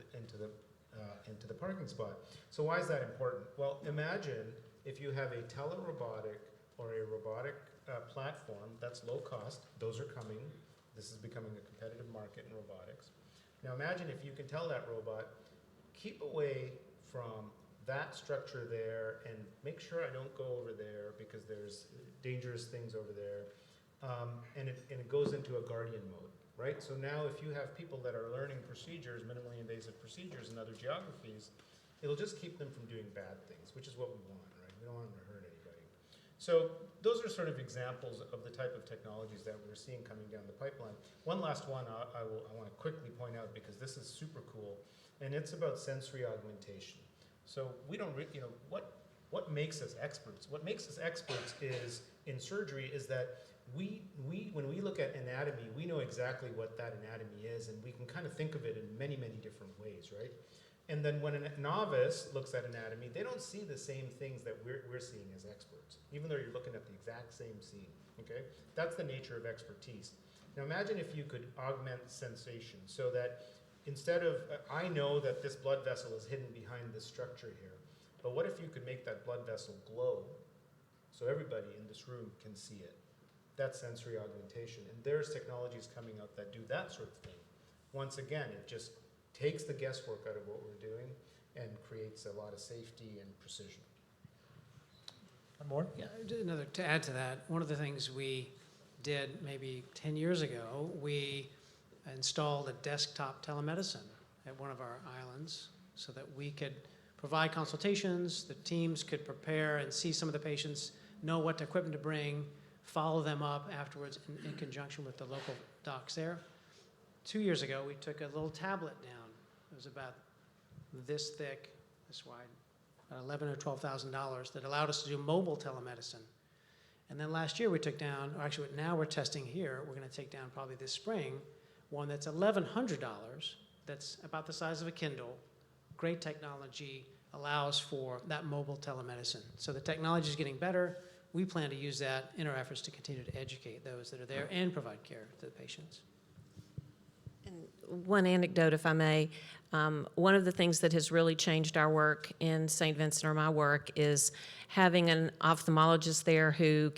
the parking spot. So why is that important? Well, imagine if you have a telerobotic or a robotic platform that's low cost. Those are coming. This is becoming a competitive market in robotics. Now imagine if you can tell that robot, keep away from that structure there and make sure I don't go over there because there's dangerous things over there. And it goes into a guardian mode, right? So now if you have people that are learning procedures, minimally invasive procedures in other geographies, it'll just keep them from doing bad things, which is what we want, right? We don't want them to hurt anybody. So those are sort of examples of the type of technologies that we're seeing coming down the pipeline. One last one I want to quickly point out because this is super cool, and it's about sensory augmentation. So we don't, what makes us experts? What makes us experts is in surgery is that when we look at anatomy, we know exactly what that anatomy is, and we can kind of think of it in many, many different ways, right? And then when a novice looks at anatomy, they don't see the same things that we're seeing as experts, even though you're looking at the exact same scene, okay? That's the nature of expertise. Now imagine if you could augment sensation so that instead of, I know that this blood vessel is hidden behind this structure here, but what if you could make that blood vessel glow so everybody in this room can see it? That's sensory augmentation, and there's technologies coming out that do that sort of thing. Once again, it just takes the guesswork out of what we're doing and creates a lot of safety and precision. One more? Yeah, to add to that, one of the things we did maybe 10 years ago, we installed a desktop telemedicine at one of our islands so that we could provide consultations, the teams could prepare and see some of the patients, know what equipment to bring, follow them up afterwards in conjunction with the local docs there. 2 years ago, we took a little tablet down. It was about this thick, this wide, about $11,000 or $12,000 that allowed us to do mobile telemedicine. And then last year we took down, or actually now we're testing here, we're going to take down probably this spring, one that's $1,100, that's about the size of a Kindle. Great technology, allows for that mobile telemedicine. So the technology is getting better. We plan to use that in our efforts to continue to educate those that are there and provide care to the patients. And one anecdote, if I may, one of the things that has really changed our work in St. Vincent, or my work, is having an ophthalmologist there who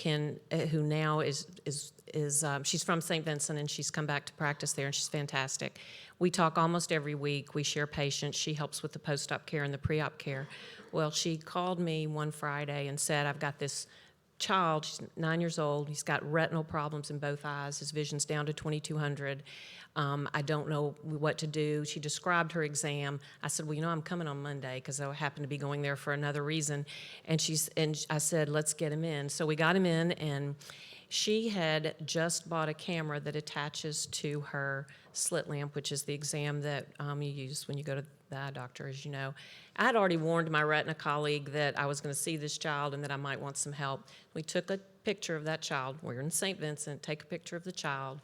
now is she's from St. Vincent and she's come back to practice there and she's fantastic. We talk almost every week. We share patients. She helps with the post-op care and the pre-op care. Well, she called me one Friday and said, I've got this child, she's 9 years old, he's got retinal problems in both eyes, his vision's down to 2200. I don't know what to do. She described her exam. I said, well, you know, I'm coming on Monday because I happen to be going there for another reason. And I said, let's get him in. So we got him in, and she had just bought a camera that attaches to her slit lamp, which is the exam that you use when you go to the eye doctor, as you know. I had already warned my retina colleague that I was going to see this child and that I might want some help. We took a picture of that child. We're in St. Vincent, take a picture of the child.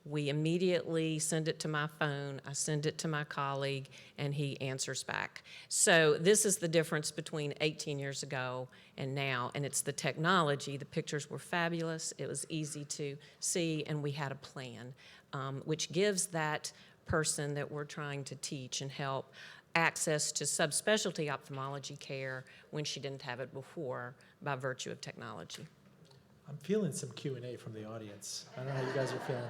We immediately send it to my phone, I send it to my colleague, and he answers back. So this is the difference between 18 years ago and now, and it's the technology. The pictures were fabulous, it was easy to see, and we had a plan, which gives that person that we're trying to teach and help access to subspecialty ophthalmology care when she didn't have it before by virtue of technology. I'm feeling some Q&A from the audience. I don't know how you guys are feeling.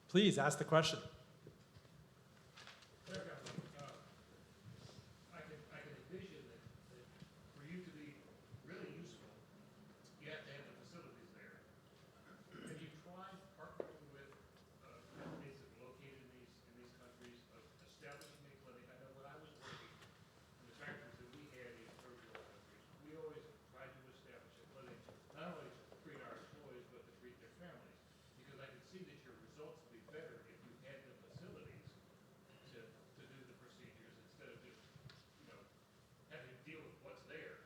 Please ask the question. I can envision that for you to be really useful, you have to have the facilities there. Have you tried partnering with companies that are located in these countries of establishing a clinic? I know when I was working in the factories that we had in third world countries, we always tried to establish a clinic, not only to treat our employees, but to treat their families. Because I could see that your results would be better if you had the facilities to do the procedures instead of just, having to deal with what's there.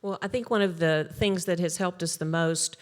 Well, I think one of the things that has helped us the most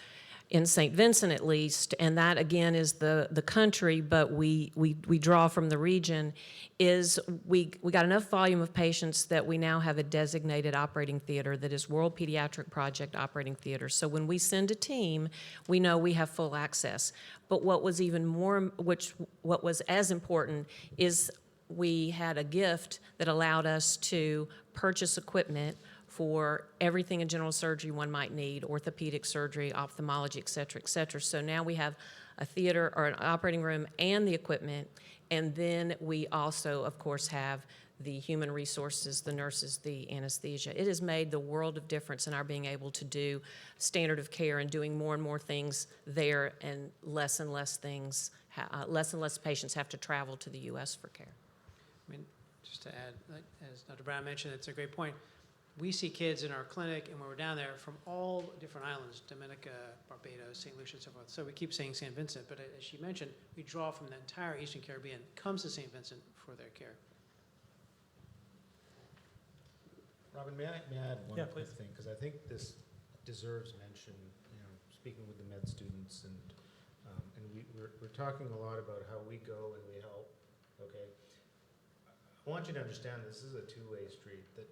in St. Vincent at least, and that again is the country, but we draw from the region, is we got enough volume of patients that we now have a designated operating theater that is World Pediatric Project operating theater. So when we send a team, we know we have full access. But what was even more, what was as important is we had a gift that allowed us to purchase equipment for everything in general surgery one might need, orthopedic surgery, ophthalmology, et cetera, et cetera. So now we have a theater or an operating room and the equipment, and then we also, of course, have the human resources, the nurses, the anesthesia. It has made the world of difference in our being able to do standard of care and doing more and more things there, and less things, less and less patients have to travel to the U.S. for care. I mean, just to add, as Dr. Brown mentioned, it's a great point. We see kids in our clinic, and when we're down there, from all different islands, Dominica, Barbados, St. Lucia, and so forth. So we keep saying St. Vincent, but as she mentioned, we draw from the entire Eastern Caribbean, comes to St. Vincent for their care. Robin, may I add one Yeah, quick please. thing? Because I think this deserves mention, speaking with the med students, and we're talking a lot about how we go and we help, okay? I want you to understand this is a two-way street, that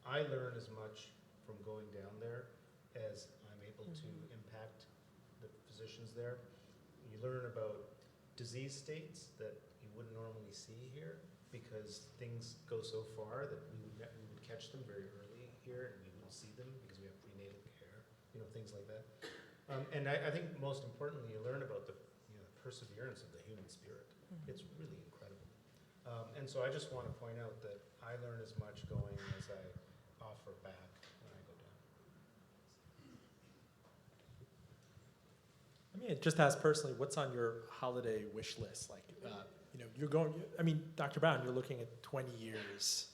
I learn as much from going down there as I'm able to impact the physicians there. You learn about disease states that you wouldn't normally see here because things go so far that we would catch them very early here, and we wouldn't see them because we have prenatal care, things like that. And I think most importantly, you learn about the perseverance of the human spirit. It's really incredible. And so I just want to point out that I learn as much going as I offer back when I go down. Let me just ask personally, what's on your holiday wish list? Like, you're going, Dr. Brown, you're looking at 20 years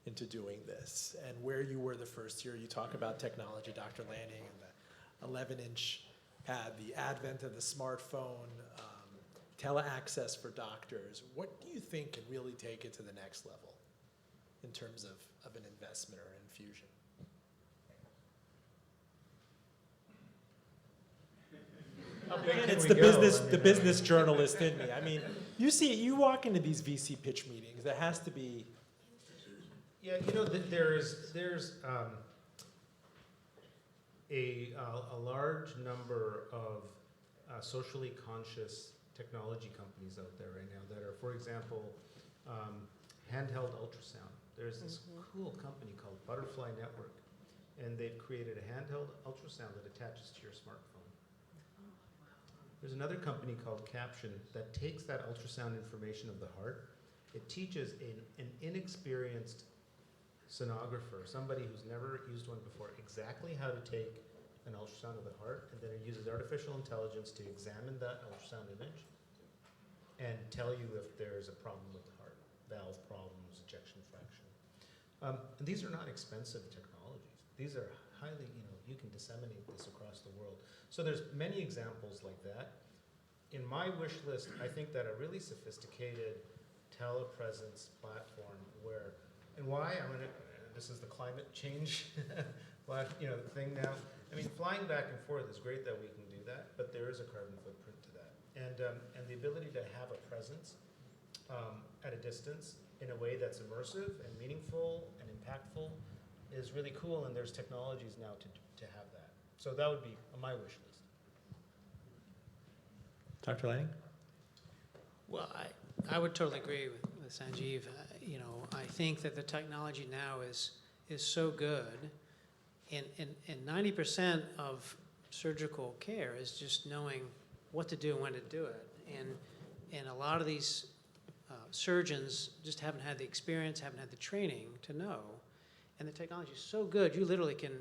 into doing this, and where you were the first year, you talk about technology, Dr. Lanning, and the 11-inch pad, the advent of the smartphone, tele-access for doctors. What do you think can really take it to the next level in terms of an investment or an infusion? It's the business journalist in me. You walk into these VC pitch meetings, there has to be. Yeah, there's a large number of socially conscious technology companies out there right now that are, for example, handheld ultrasound. There's this cool company called Butterfly Network, and they've created a handheld ultrasound that attaches to your smartphone. There's another company called Caption that takes that ultrasound information of the heart. It teaches an inexperienced sonographer, somebody who's never used one before, exactly how to take an ultrasound of the heart, and then it uses artificial intelligence to examine that ultrasound image and tell you if there's a problem with the heart, valve problems, ejection fraction. And these are not expensive technologies. These are highly, you can disseminate this across the world. So there's many examples like that. In my wish list, I think that a really sophisticated telepresence platform where, and why, this is the climate change thing now. I mean, flying back and forth is great that we can do that, but there is a carbon footprint to that. And the ability to have a presence at a distance in a way that's immersive and meaningful and impactful is really cool, and there's technologies now to have that. So that would be on my wish list. Dr. Lanning? Well, I would totally agree with Sanjeev. I think that the technology now is so good, and 90% of surgical care is just knowing what to do and when to do it. And a lot of these surgeons just haven't had the experience, haven't had the training to know. And the technology is so good, you literally can,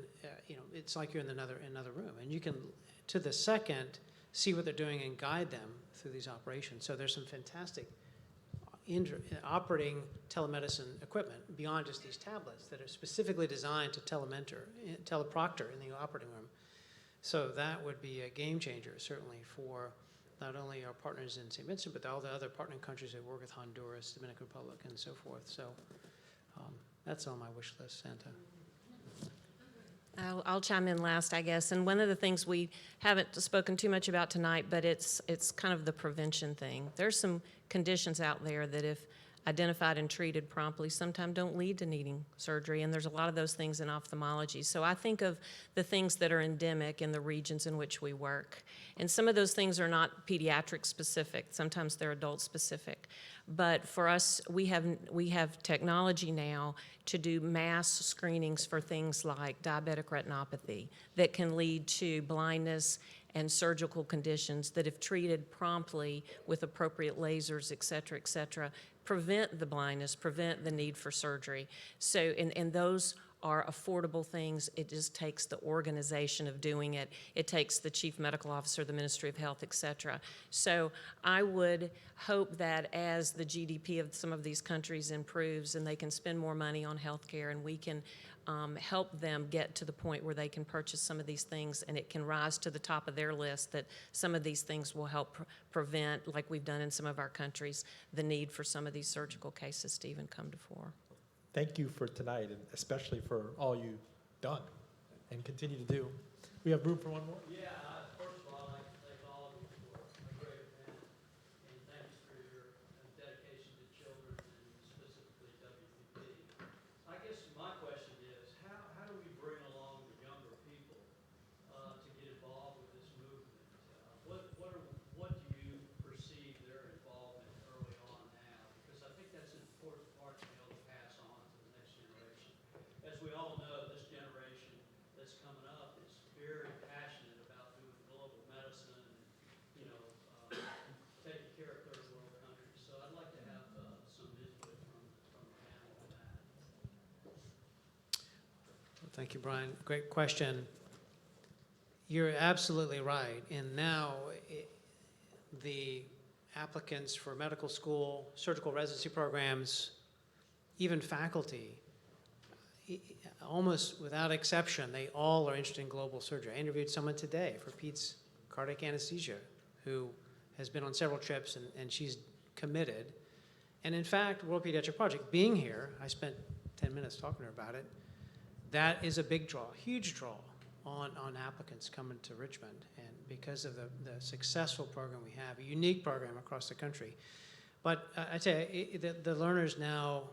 it's like you're in another room, and you can, to the second, see what they're doing and guide them through these operations. So there's some fantastic operating telemedicine equipment beyond just these tablets that are specifically designed to teleproctor in the operating room. So that would be a game changer, certainly, for not only our partners in St. Vincent, but all the other partnering countries that work with Honduras, Dominican Republic, and so forth. So that's on my wish list, Santa. I'll chime in last, I guess. And one of the things we haven't spoken too much about tonight, but it's kind of the prevention thing. There's some conditions out there that, if identified and treated promptly, sometimes don't lead to needing surgery, and there's a lot of those things in ophthalmology. So I think of the things that are endemic in the regions in which we work. And some of those things are not pediatric specific. Sometimes they're adult specific. But for us, we have technology now to do mass screenings for things like diabetic retinopathy that can lead to blindness and surgical conditions that, if treated promptly with appropriate lasers, et cetera, prevent the blindness, prevent the need for surgery. So, and those are affordable things. It just takes the organization of doing it. It takes the chief medical officer, the Ministry of Health, et cetera. So I would hope that as the GDP of some of these countries improves and they can spend more money on healthcare, and we can help them get to the point where they can purchase some of these things, and it can rise to the top of their list, that some of these things will help prevent, like we've done in some of our countries, the need for some of these surgical cases to even come to fore. Thank you for tonight, and especially for all you've done and continue to do. We have room for one more? Yeah, first of all, I'd like to thank all of you for a great event, and thanks for your dedication to children and specifically WPP. I guess my question is, how do we bring along the younger people to get involved with this movement? What do you perceive their involvement early on now? Because I think that's an important part to be able to pass on to the next generation. As we all know, this generation that's coming up is very passionate about doing global medicine and, taking care of third world countries. So I'd like to have some input from the panel on that. Well, thank you, Brian. Great question. You're absolutely right. And now the applicants for medical school, surgical residency programs, even faculty, almost without exception, they all are interested in global surgery. I interviewed someone today for Pete's cardiac anesthesia who has been on several trips, and she's committed. And in fact, World Pediatric Project, being here, I spent 10 minutes talking to her about it, that is a big draw, huge draw on applicants coming to Richmond, and because of the successful program we have, a unique program across the country. But I tell you, the learners now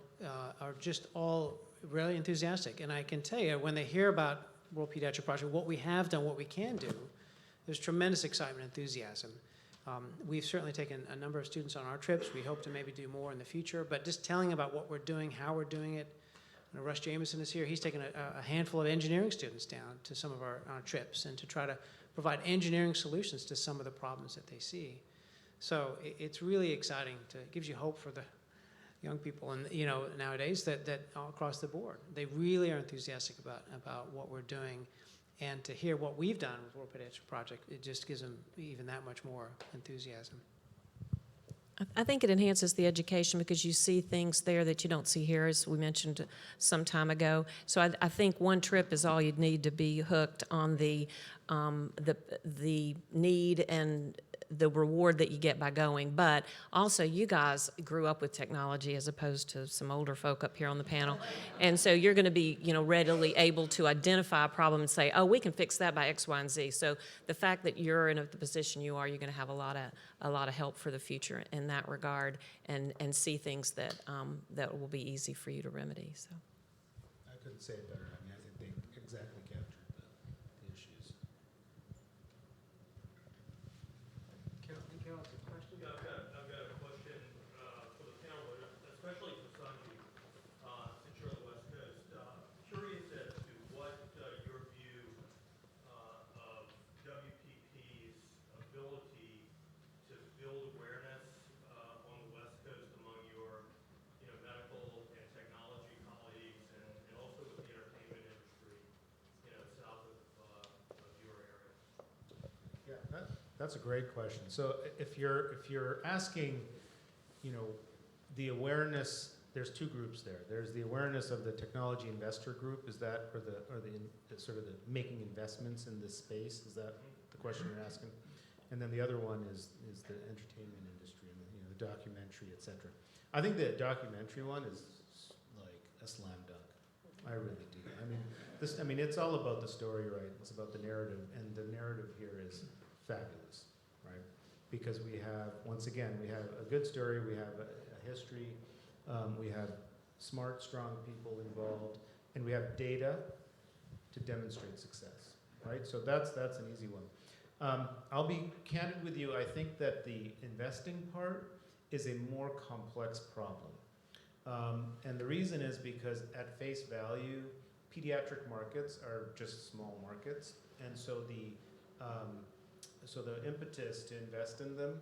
are just all really enthusiastic. And I can tell you, when they hear about World Pediatric Project, what we have done, what we can do, there's tremendous excitement and enthusiasm. We've certainly taken a number of students on our trips. We hope to maybe do more in the future. But just telling about what we're doing, how we're doing it. Russ Jameson is here. He's taken a handful of engineering students down to some of our trips, and to try to provide engineering solutions to some of the problems that they see. So it's really exciting. It gives you hope for young people, and nowadays that all across the board, they really are enthusiastic about what we're doing, and to hear what we've done with World Pediatric Project, it just gives them even that much more enthusiasm. I think it enhances the education because you see things there that you don't see here, as we mentioned some time ago. So I think one trip is all you'd need to be hooked on the need and the reward that you get by going. But also, you guys grew up with technology as opposed to some older folk up here on the panel. And so you're going to be, readily able to identify a problem and say, oh, we can fix that by X, Y, and Z. So the fact that you're in the position you are, you're going to have a lot of help for the future in that regard, and see things that will be easy for you to remedy. So I couldn't say it better. I mean, I think they exactly captured the issues. Carol, a question? Yeah, I've got a question for the panel, but especially for Sanjeev, since you're on the West Coast. Curious as to what your view of WPP's ability to build awareness on the West Coast among your medical and technology colleagues, and also with the entertainment industry, south of your area. Yeah, that's a great question. So if you're asking, the awareness, there's two groups there. There's the awareness of the technology investor group. Is that, or the sort of the making investments in this space? Is that the question you're asking? And then the other one is the entertainment industry and the documentary, et cetera. I think the documentary one is like a slam dunk. I really do. I mean, it's all about the story, right? It's about the narrative, and the narrative here is fabulous, right? Because we have, once again, we have a good story, we have a history, we have smart, strong people involved, and we have data to demonstrate success, right? So that's an easy one. I'll be candid with you. I think that the investing part is a more complex problem. And the reason is because at face value, pediatric markets are just small markets, and so the impetus to invest in them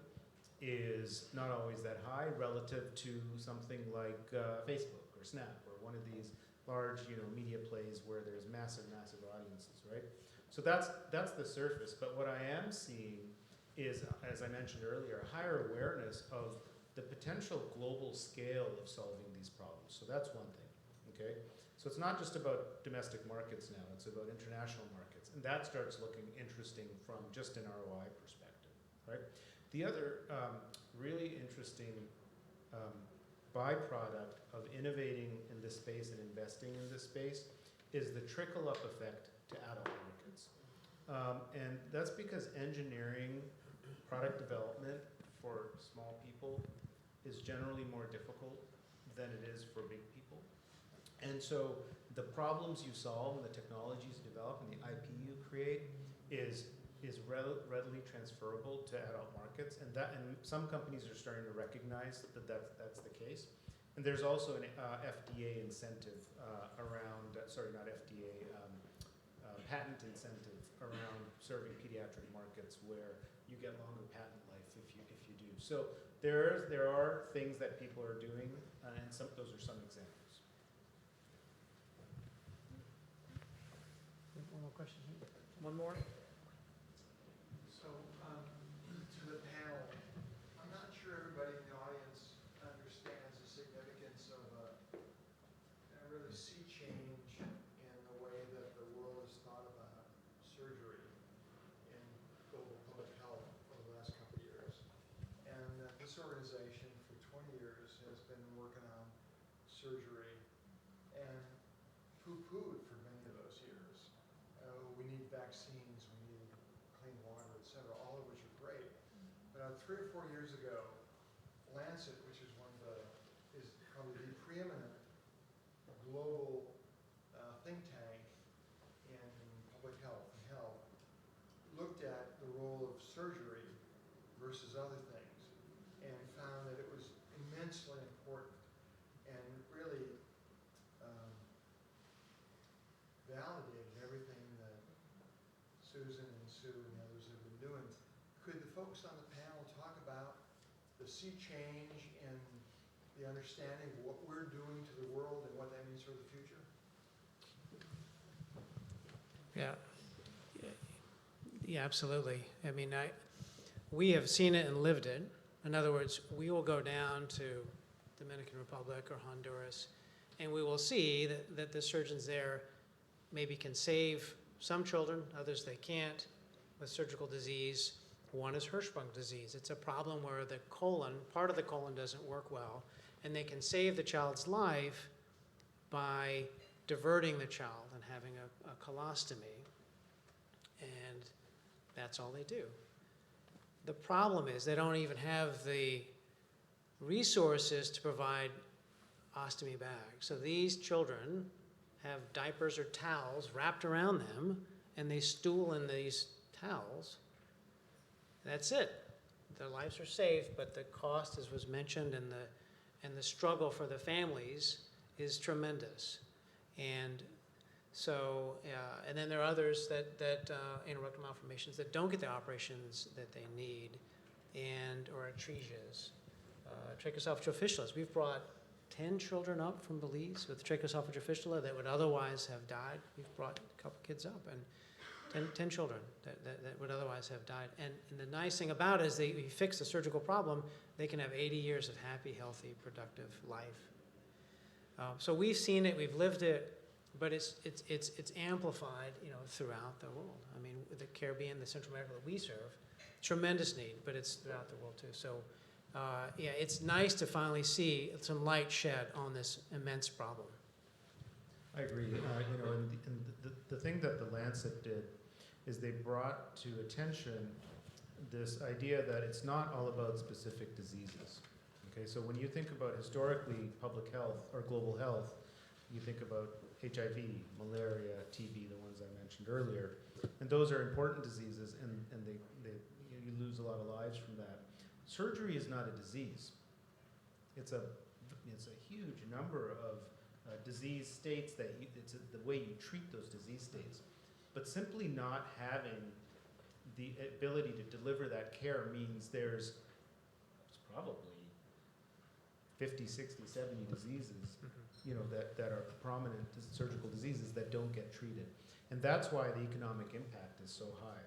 is not always that high relative to something like Facebook or Snap or one of these large, media plays where there's massive audiences, right? So that's the surface. But what I am seeing is, as I mentioned earlier, a higher awareness of the potential global scale of solving these problems. So that's one thing, okay? So it's not just about domestic markets now, it's about international markets. And that starts looking interesting from just an ROI perspective, right? The other really interesting byproduct of innovating in this space and investing in this space is the trickle-up effect to adult markets. And that's because engineering product development for small people is generally more difficult than it is for big people. And so the problems you solve and the technologies you develop and the IP you create is readily transferable to adult markets, and some companies are starting to recognize that that's the case. And there's also an FDA incentive around, patent incentive around serving pediatric markets where you get longer patent life if you do. So there are things that people are doing, and those are some examples. One more question here. One more? So, to the panel, I'm not sure everybody in the audience understands the significance of a really sea change in the way that the world has thought about surgery in global public health over the last couple of years. And this organization for 20 years has been working on surgery and poo-pooed for many of those years. We need vaccines, we need clean water, et cetera, all of which are great. But 3 or 4 years ago, Lancet, which is is probably the preeminent global think tank in public health and health, looked at the role of surgery versus other things and found that it was immensely important and really validated everything that Susan and Sue and the others have been doing. Could the folks on the panel talk about the sea change in the understanding of what we're doing to the world and what that means for the future? Yeah. Yeah, absolutely. I mean, we have seen it and lived it. In other words, we will go down to Dominican Republic or Honduras, and we will see that the surgeons there maybe can save some children, others they can't, with surgical disease. One is Hirschsprung disease. It's a problem where the colon, part of the colon doesn't work well, and they can save the child's life by diverting the child and having a colostomy, and that's all they do. The problem is they don't even have the resources to provide ostomy bags. So these children have diapers or towels wrapped around them, and they stool in these towels. That's it. Their lives are safe, but the cost, as was mentioned, and the struggle for the families is tremendous. And so, and then there are others that anorectal malformations that don't get the operations that they need, or atresias, tracheoesophageal fistulas. We've brought 10 children up from Belize with tracheoesophageal fistula that would otherwise have died. We've brought a couple kids up, and 10 children that would otherwise have died. And the nice thing about it is we fix the surgical problem, they can have 80 years of happy, healthy, productive life. So we've seen it, we've lived it, but it's amplified, throughout the world. I mean, the Caribbean, the Central America that we serve, tremendous need, but it's throughout the world too. So, yeah, it's nice to finally see some light shed on this immense problem. I agree. And the thing that the Lancet did is they brought to attention this idea that it's not all about specific diseases. Okay, so when you think about historically public health or global health, you think about HIV, malaria, TB, the ones I mentioned earlier, and those are important diseases, and you lose a lot of lives from that. Surgery is not a disease. It's a huge number of disease states it's the way you treat those disease states. But simply not having the ability to deliver that care means there's probably 50, 60, 70 diseases, that are prominent surgical diseases that don't get treated. And that's why the economic impact is so high.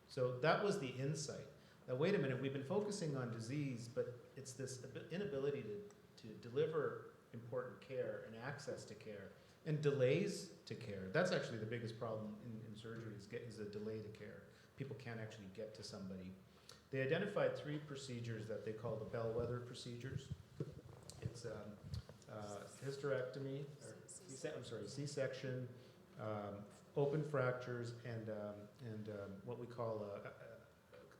So that was the insight. Now, wait a minute, we've been focusing on disease, but it's this inability to deliver important care and access to care and delays to care. That's actually the biggest problem in surgery is a delay to care. People can't actually get to somebody. They identified 3 procedures that they call the bellwether procedures. It's hysterectomy, C-section, open fractures, and what we call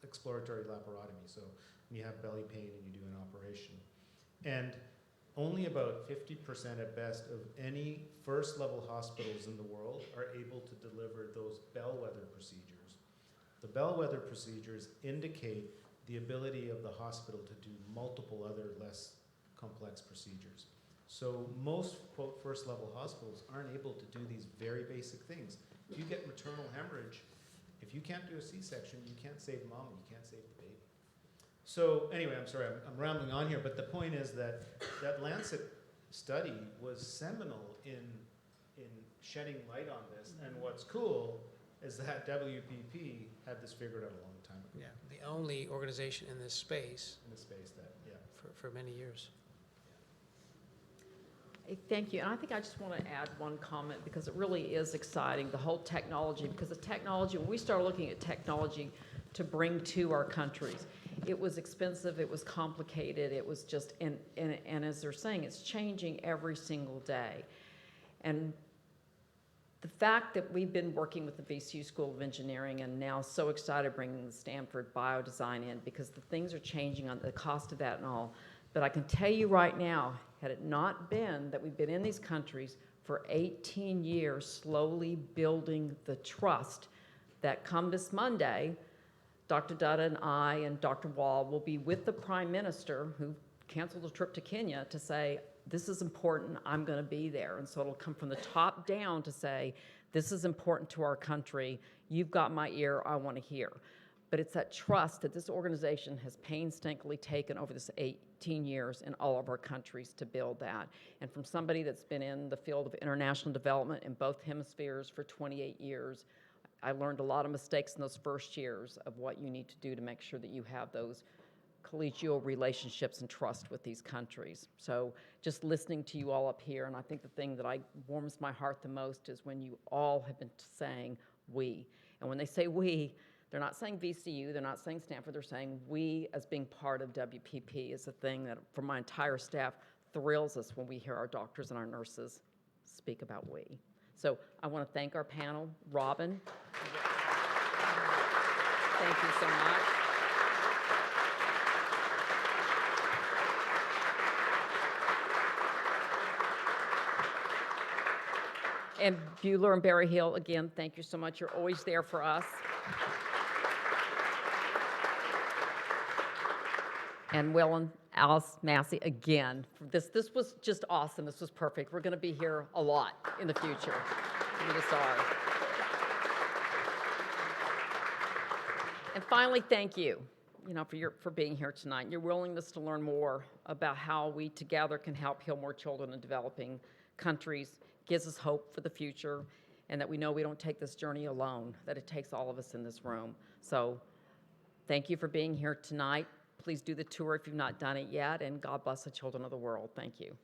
exploratory laparotomy. So when you have belly pain and you do an operation. And only about 50% at best of any first-level hospitals in the world are able to deliver those bellwether procedures. The bellwether procedures indicate the ability of the hospital to do multiple other less complex procedures. So most, quote, first-level hospitals aren't able to do these very basic things. If you get maternal hemorrhage, if you can't do a C-section, you can't save mom, you can't save the baby. So anyway, I'm sorry, I'm rambling on here, but the point is that Lancet study was seminal in shedding light on this. And what's cool is that WPP had this figured out a long time ago. Yeah, the only organization in this space Yeah. for many years. Thank you. And I think I just want to add one comment because it really is exciting, the whole technology, because the technology, when we started looking at technology to bring to our countries, it was expensive, it was complicated, it was just, and as they're saying, it's changing every single day. And the fact that we've been working with the VCU School of Engineering and now so excited bringing the Stanford Biodesign in because the things are changing on the cost of that and all. But I can tell you right now, had it not been that we've been in these countries for 18 years, slowly building the trust that come this Monday, Dr. Dutta and I and Dr. Wall will be with the Prime Minister who canceled a trip to Kenya to say, this is important, I'm gonna be there. And so it'll come from the top down to say, this is important to our country, you've got my ear, I wanna hear. But it's that trust that this organization has painstakingly taken over this 15 years in all of our countries to build that. And from somebody that's been in the field of international development in both hemispheres for 28 years, I learned a lot of mistakes in those first years of what you need to do to make sure that you have those collegial relationships and trust with these countries. So just listening to you all up here, and I think the thing that warms my heart the most is when you all have been saying we. And when they say we, they're not saying VCU, they're not saying Stanford, they're saying we as being part of WPP is a thing that, for my entire staff, thrills us when we hear our doctors and our nurses speak about we. So I want to thank our panel. Robin. Thank you so much. And Bueller and Berry Hill, again, thank you so much. You're always there for us. And Will and Alice Massey, again, this was just awesome. This was perfect. We're going to be here a lot in the future. We just are. And finally, thank you, for being here tonight. Your willingness to learn more about how we together can help heal more children in developing countries gives us hope for the future, and that we know we don't take this journey alone, that it takes all of us in this room. So thank you for being here tonight. Please do the tour if you've not done it yet, and God bless the children of the world. Thank you.